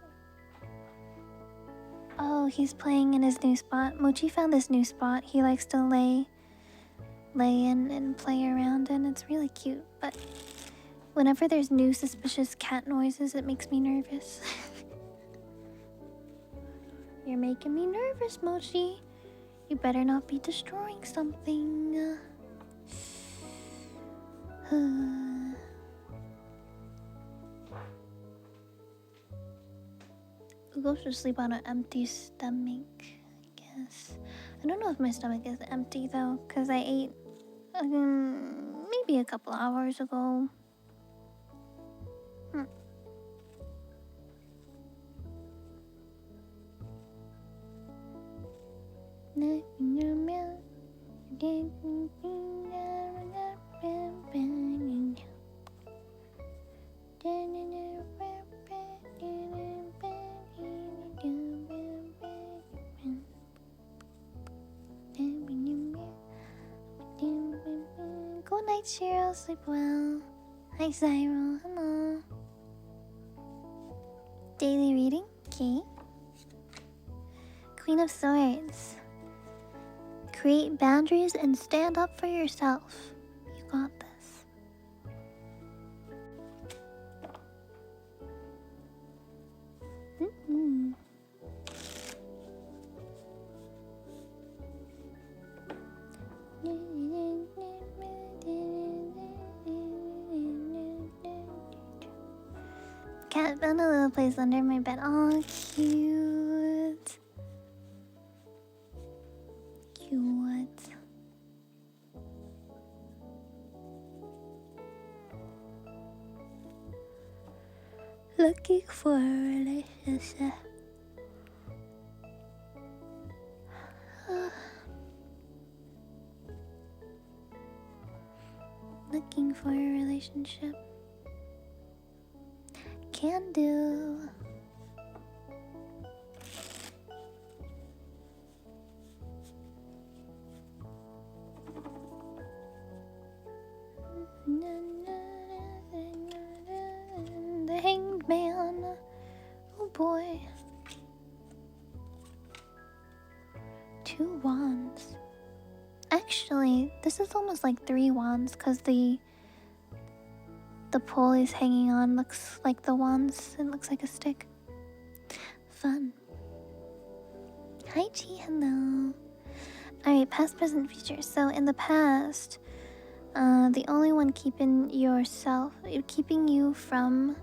Oh, he's playing in his new spot. Mochi found this new spot. He likes to lay in and play around, and it's really cute. But whenever there's new suspicious cat noises, it makes me nervous. You're making me nervous, Mochi. You better not be destroying something. Who goes to sleep on an empty stomach, I guess. I don't know if my stomach is empty though, because I ate maybe a couple hours ago. Good night, Shiro. Sleep well. Hi, Zyro. Hello. Daily reading. Okay. Queen of Swords. Create boundaries and stand up for yourself. You got this. Cat found a little place under my bed. Oh, cute. Cute. Looking for a relationship. Looking for a relationship. Can do. The Hanged Man. Oh boy. 2 wands. Actually, this is almost like 3 wands because the pole is hanging on looks like the wands. It looks like a stick. Fun. Hi Chi, hello. Alright, past, present, future. So in the past, the only one keeping you from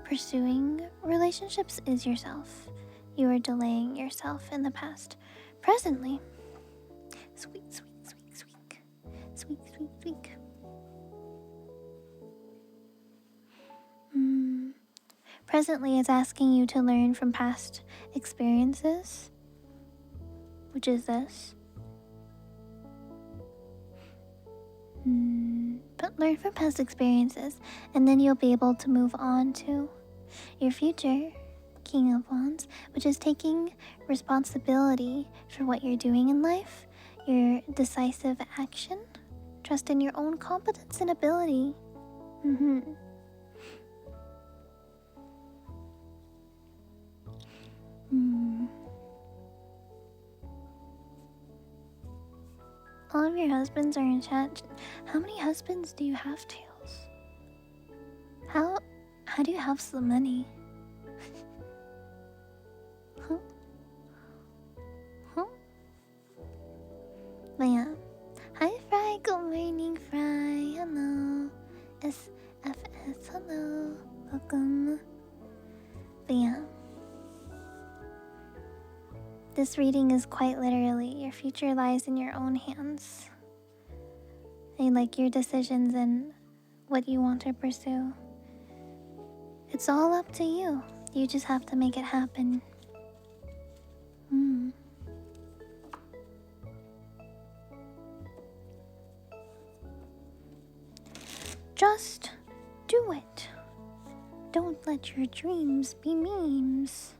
pursuing relationships is yourself. You are delaying yourself in the past. Presently, sweet. Presently, it's asking you to learn from past experiences, which is this. But learn from past experiences, and then you'll be able to move on to your future, King of Wands, which is taking responsibility for what you're doing in life, your decisive action, trust in your own competence and ability. All of your husbands are in chat. How many husbands do you have, Tails? How do you have so many? Huh? But yeah. Hi Fry, good morning Fry. Hello. SFS, hello. Welcome. But yeah. This reading is quite literally, your future lies in your own hands. And like your decisions and what you want to pursue. It's all up to you. You just have to make it happen. Just do it. Don't let your dreams be memes.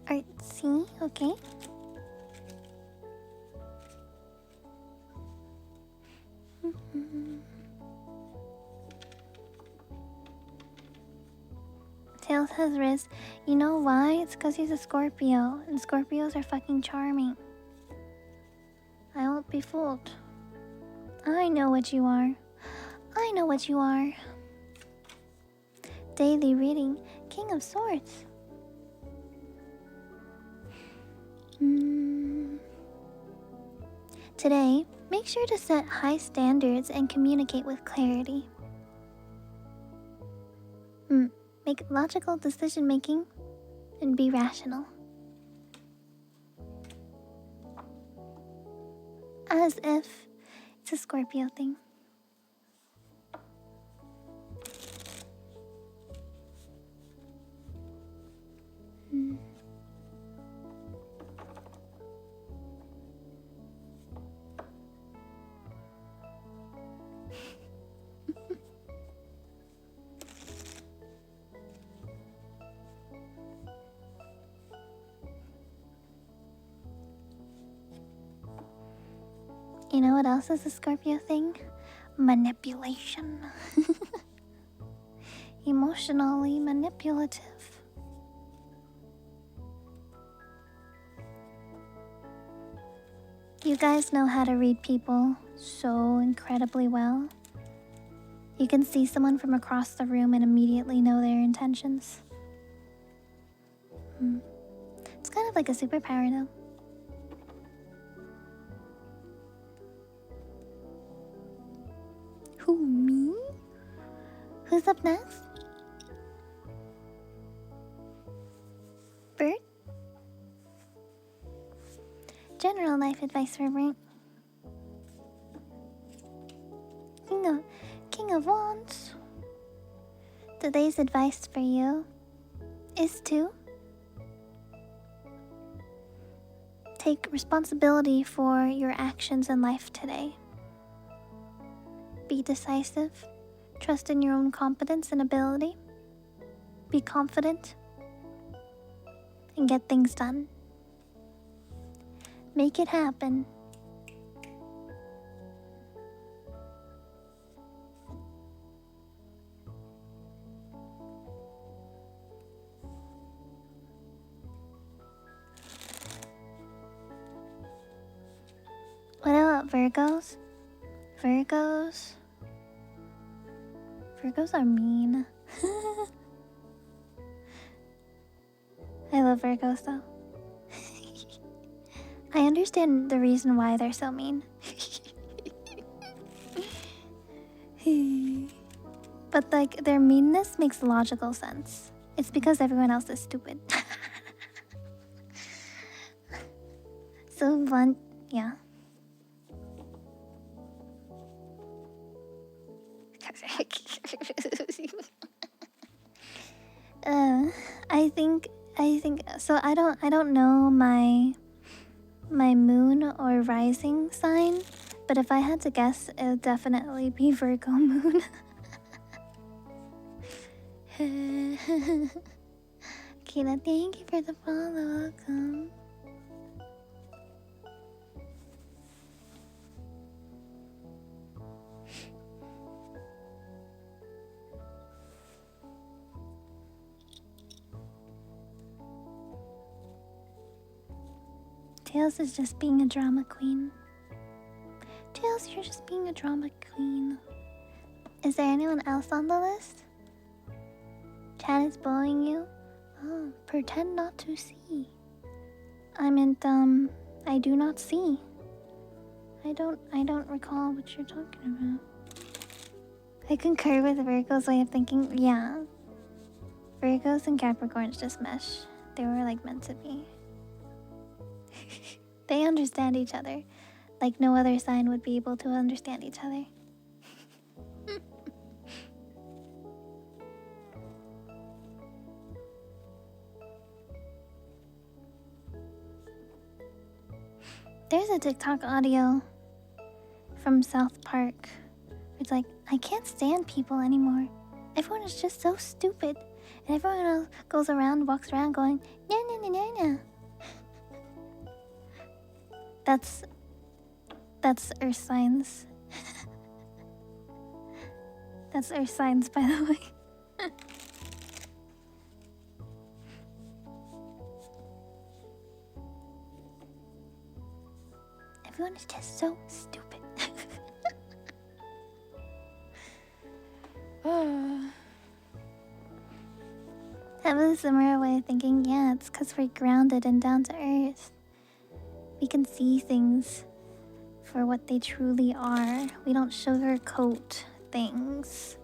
Artsy, okay. Tails has Riz. You know why? It's because he's a Scorpio, and Scorpios are fucking charming. I won't be fooled. I know what you are. I know what you are. Daily reading, King of Swords. Today, make sure to set high standards and communicate with clarity. Make logical decision making and be rational. As if it's a Scorpio thing. You know what else is a Scorpio thing? Manipulation. Emotionally manipulative. You guys know how to read people so incredibly well. You can see someone from across the room and immediately know their intentions. It's kind of like a superpower, though. Who, me? Who's up next? Bert? General life advice for Bert. King of Wands. Today's advice for you is to take responsibility for your actions in life today. Be decisive. Trust in your own competence and ability. Be confident. And get things done. Make it happen. What about Virgos? Virgos are mean. I love Virgos though. I understand the reason why they're so mean. But like their meanness makes logical sense. It's because everyone else is stupid. So blunt, yeah. I think so. I don't know my moon or rising sign, but if I had to guess, it would definitely be Virgo moon. Kina, thank you for the follow. Welcome. Tails is just being a drama queen. Tails, you're just being a drama queen. Is there anyone else on the list? Chad is bullying you? Oh, pretend not to see. I meant, I do not see. I don't recall what you're talking about. I concur with Virgo's way of thinking. Yeah. Virgos and Capricorns just mesh. They were like meant to be. They understand each other like no other sign would be able to understand each other. There's a TikTok audio from South Park. It's like, I can't stand people anymore. Everyone is just so stupid. And everyone else goes around, walks around going, nah, nah, nah, nah, nah. That's Earth signs. That's Earth signs, by the way. Everyone is just so stupid. I have a similar way of thinking. Yeah, it's because we're grounded and down to earth. We can see things for what they truly are. We don't sugarcoat things.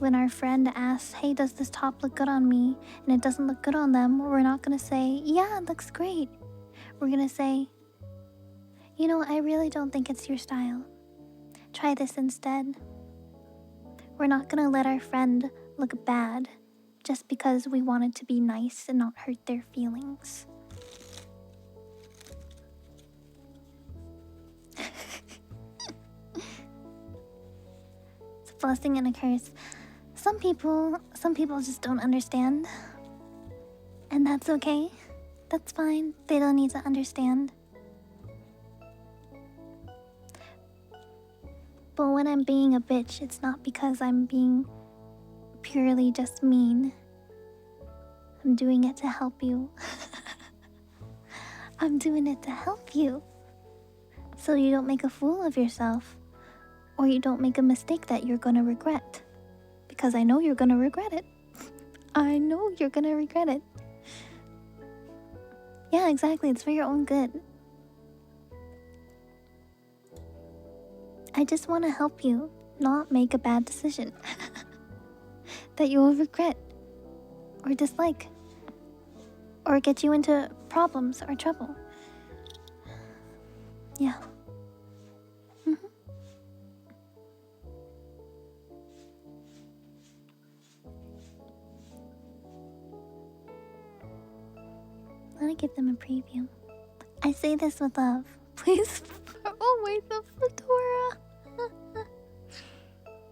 When our friend asks, hey, does this top look good on me? And it doesn't look good on them, we're not gonna say, yeah, it looks great. We're gonna say, you know, I really don't think it's your style. Try this instead. We're not gonna let our friend look bad just because we wanted to be nice and not hurt their feelings. It's a blessing and a curse. Some people just don't understand. And that's okay. That's fine. They don't need to understand. But when I'm being a bitch, it's not because I'm being purely just mean. I'm doing it to help you. I'm doing it to help you. So you don't make a fool of yourself. Or you don't make a mistake that you're gonna regret. Because I know you're gonna regret it. I know you're gonna regret it. Yeah, exactly. It's for your own good. I just want to help you not make a bad decision that you will regret or dislike or get you into problems or trouble. Yeah. Let me give them a preview. I say this with love. Please. Oh, wait, the fedora.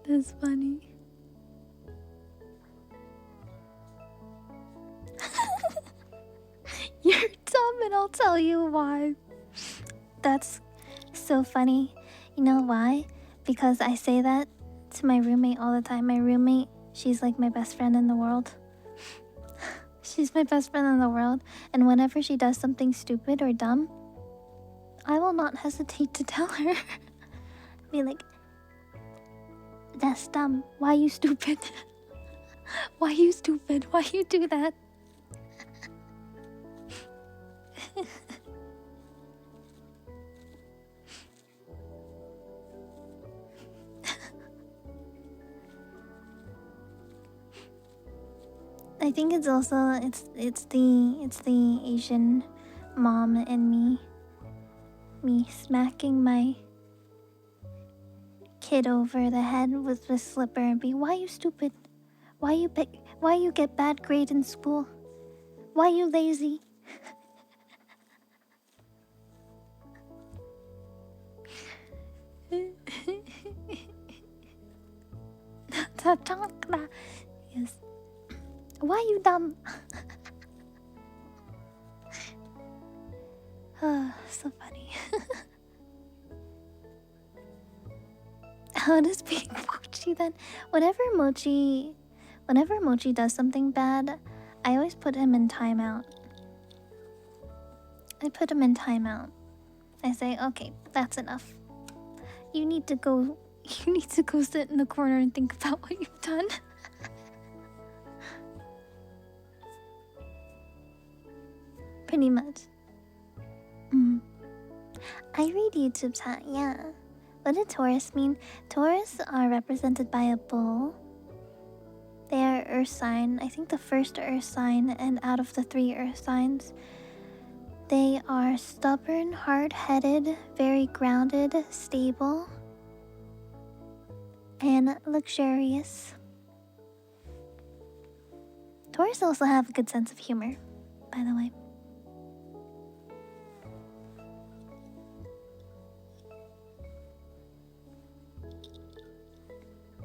That's funny. You're dumb, and I'll tell you why. That's so funny. You know why? Because I say that to my roommate all the time. My roommate, she's like my best friend in the world. She's my best friend in the world. And whenever she does something stupid or dumb, I will not hesitate to tell her. Be like, that's dumb. Why you stupid? Why you stupid? Why you do that? I think it's also it's the Asian mom in me smacking my kid over the head with the slipper and be, why you stupid? Why you get bad grade in school? Why you lazy? Yes. Why you dumb? So funny. How does being Mochi then? Whenever Mochi does something bad, I always put him in timeout. I put him in timeout. I say, okay, that's enough. You need to go sit in the corner and think about what you've done. Pretty much. I read YouTube chat, yeah. What did Taurus mean? Taurus are represented by a bull. They are earth sign. I think the first earth sign, and out of the 3 earth signs, they are stubborn, hard-headed, very grounded, stable, and luxurious. Taurus also have a good sense of humor, by the way.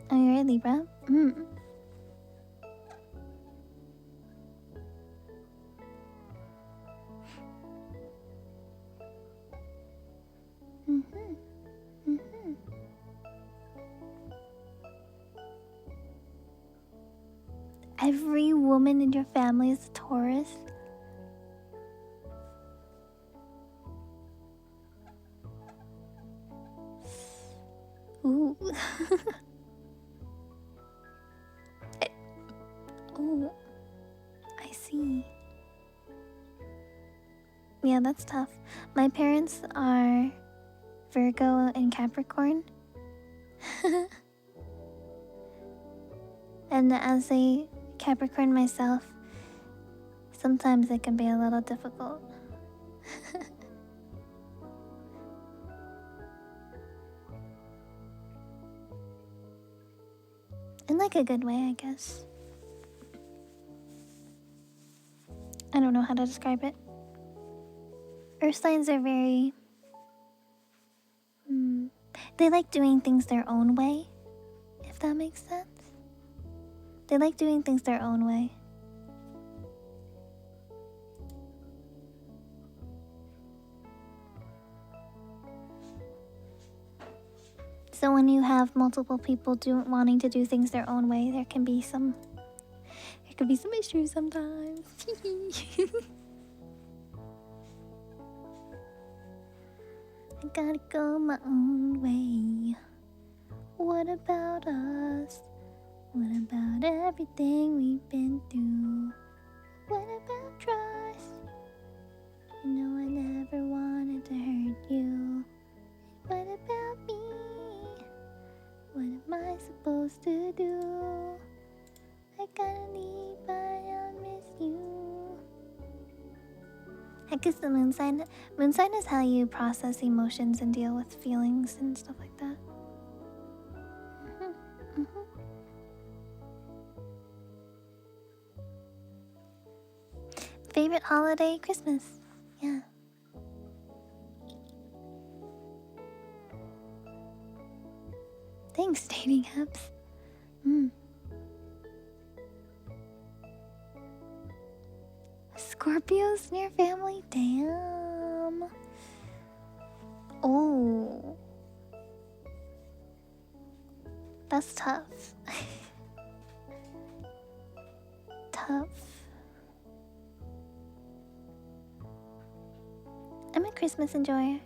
Are you ready, Libra? Every woman in your family is a Taurus? Ooh. Oh, I see. Yeah, that's tough. My parents are Virgo and Capricorn. And as a Capricorn myself, sometimes it can be a little difficult. In like a good way, I guess. I don't know how to describe it. Earth signs are very... they like doing things their own way, if that makes sense. They like doing things their own way. So when you have multiple people wanting to do things their own way, there can be some issues sometimes. I gotta go my own way. What about us? What about everything we've been through? What about trust? You know I never wanted to hurt you. What about me? What am I supposed to do? I gotta leave, but I'll miss you. Heck is the moon sign. Moon sign is how you process emotions and deal with feelings and stuff like that. Favorite holiday? Christmas. Yeah. Thanks, dating apps. Scorpios in your family? Damn. Oh. That's tough. Tough. I'm a Christmas enjoyer.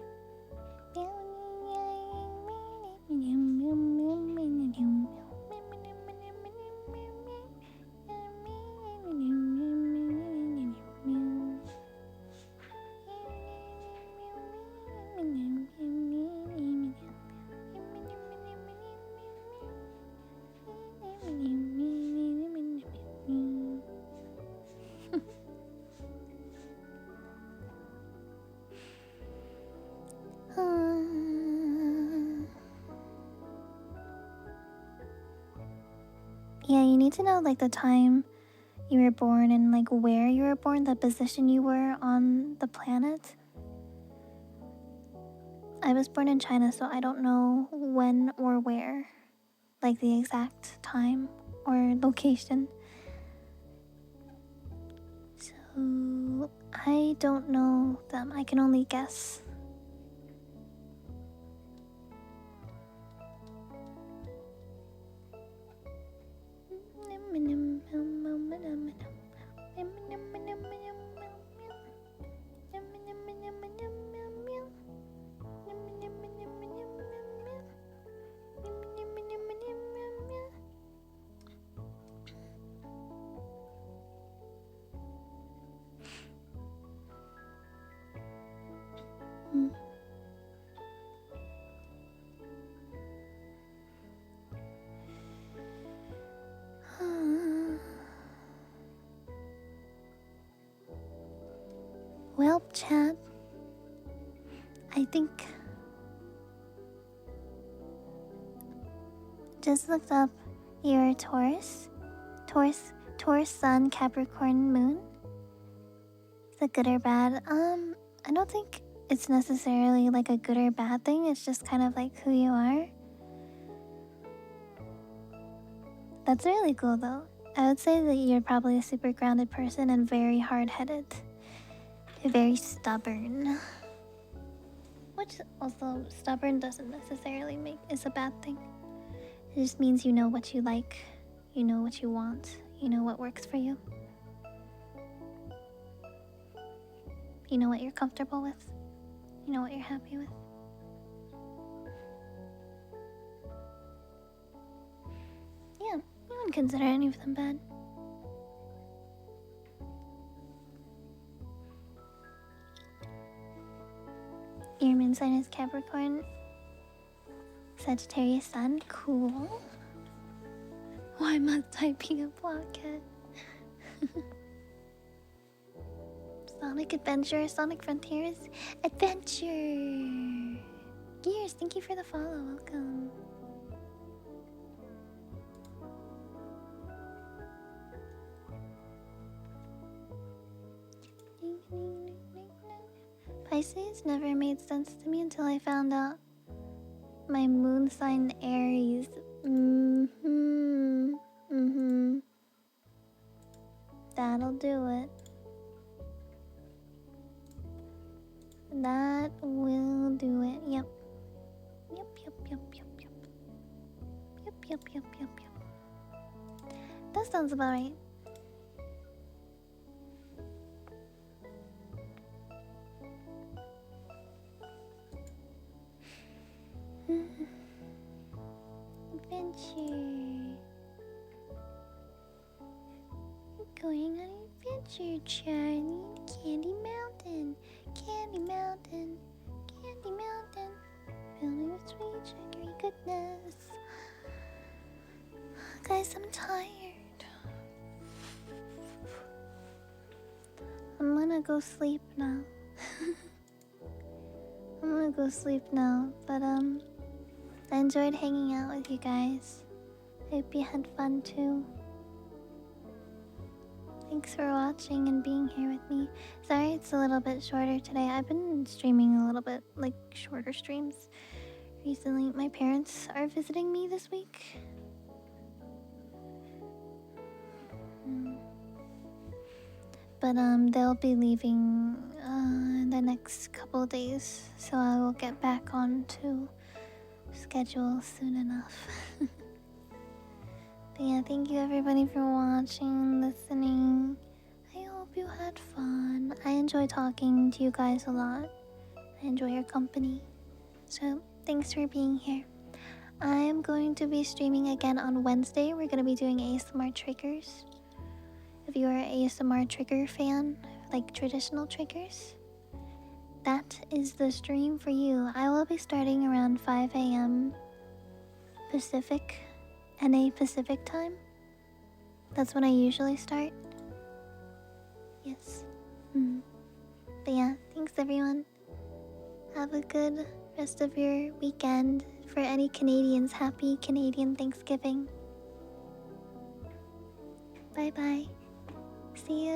Yeah, you need to know like the time you were born and like where you were born, the position you were on the planet. I was born in China, so I don't know when or where, like the exact time or location. So I don't know them. I can only guess. Well, chat, I think just looked up your Taurus Sun, Capricorn Moon. Is it good or bad? I don't think it's necessarily like a good or bad thing. It's just kind of like who you are. That's really cool though. I would say that you're probably a super grounded person and very hard-headed. Very stubborn. Which also, stubborn doesn't necessarily make is a bad thing. It just means you know what you like, you know what you want, you know what works for you. You know what you're comfortable with. You know what you're happy with. Yeah, you wouldn't consider any of them bad. Your moon sign is Capricorn. Sagittarius Sun, cool. Why must I be a blockhead? Sonic Adventure, Sonic Frontiers, Adventure! Gears, thank you for the follow, welcome. Pisces never made sense to me until I found out my moon sign Aries. That'll do it. That will do it. Yep. Yep. yup, yup, yup, yup. That sounds about right. Adventure. Going on an adventure, Charlie. Candy Mountain. Candy Mountain. Candy Mountain. Filling with sweet, sugary goodness. Guys, I'm tired. I'm gonna go sleep now. I'm gonna go sleep now, but I enjoyed hanging out with you guys. I hope you had fun too. Thanks for watching and being here with me. Sorry it's a little bit shorter today. I've been streaming a little bit, like, shorter streams recently. My parents are visiting me this week. But they'll be leaving in the next couple days, so I will get back on to schedule soon enough. But yeah, thank you everybody for watching, listening. I hope you had fun. I enjoy talking to you guys a lot. I enjoy your company. So thanks for being here. I am going to be streaming again on Wednesday. We're going to be doing ASMR triggers. If you are an ASMR trigger fan, like traditional triggers, that is the stream for you. I will be starting around 5 a.m. Pacific, NA Pacific time. That's when I usually start. Yes. But yeah, thanks everyone. Have a good rest of your weekend. For any Canadians, happy Canadian Thanksgiving. Bye bye. See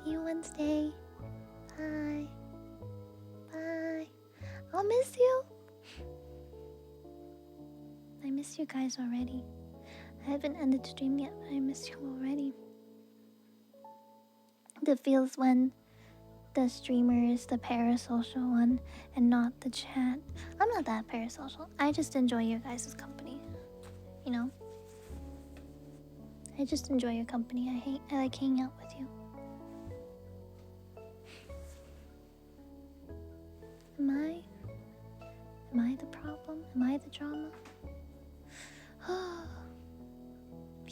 you Wednesday. Bye. Bye. I'll miss you. I miss you guys already. I haven't ended stream yet, but I miss you already. The feels when the streamer is the parasocial one and not the chat. I'm not that parasocial. I just enjoy your guys' company. You know? I just enjoy your company. I like hanging out with you. Am I the problem? Am I the drama?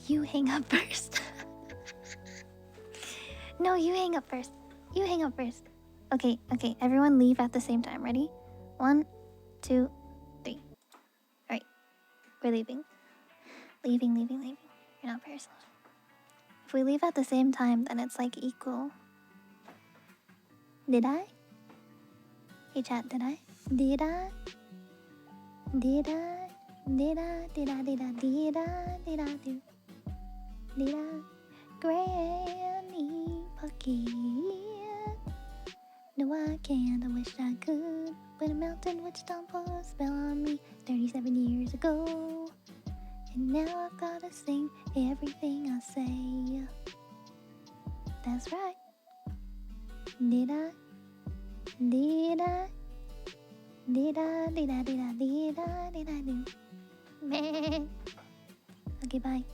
You hang up first. No, you hang up first. You hang up first. Okay, everyone leave at the same time. Ready? 1, 2, 3. Alright, we're leaving. Leaving. You're not parasocial. If we leave at the same time, then it's like equal. Did I? Hey chat, did I? Did I? Did I? Did I? Did I? Did I? Did I? Did I do? Did I? Granny Pucky. No, I can't. I wish I could. When a mountain witch stomp a spell on me 37 years ago. And now I've gotta sing everything I say. That's right. Did I? Did I? Did I? Did I? Did I? Did I? Did I do? Meh. Okay, bye.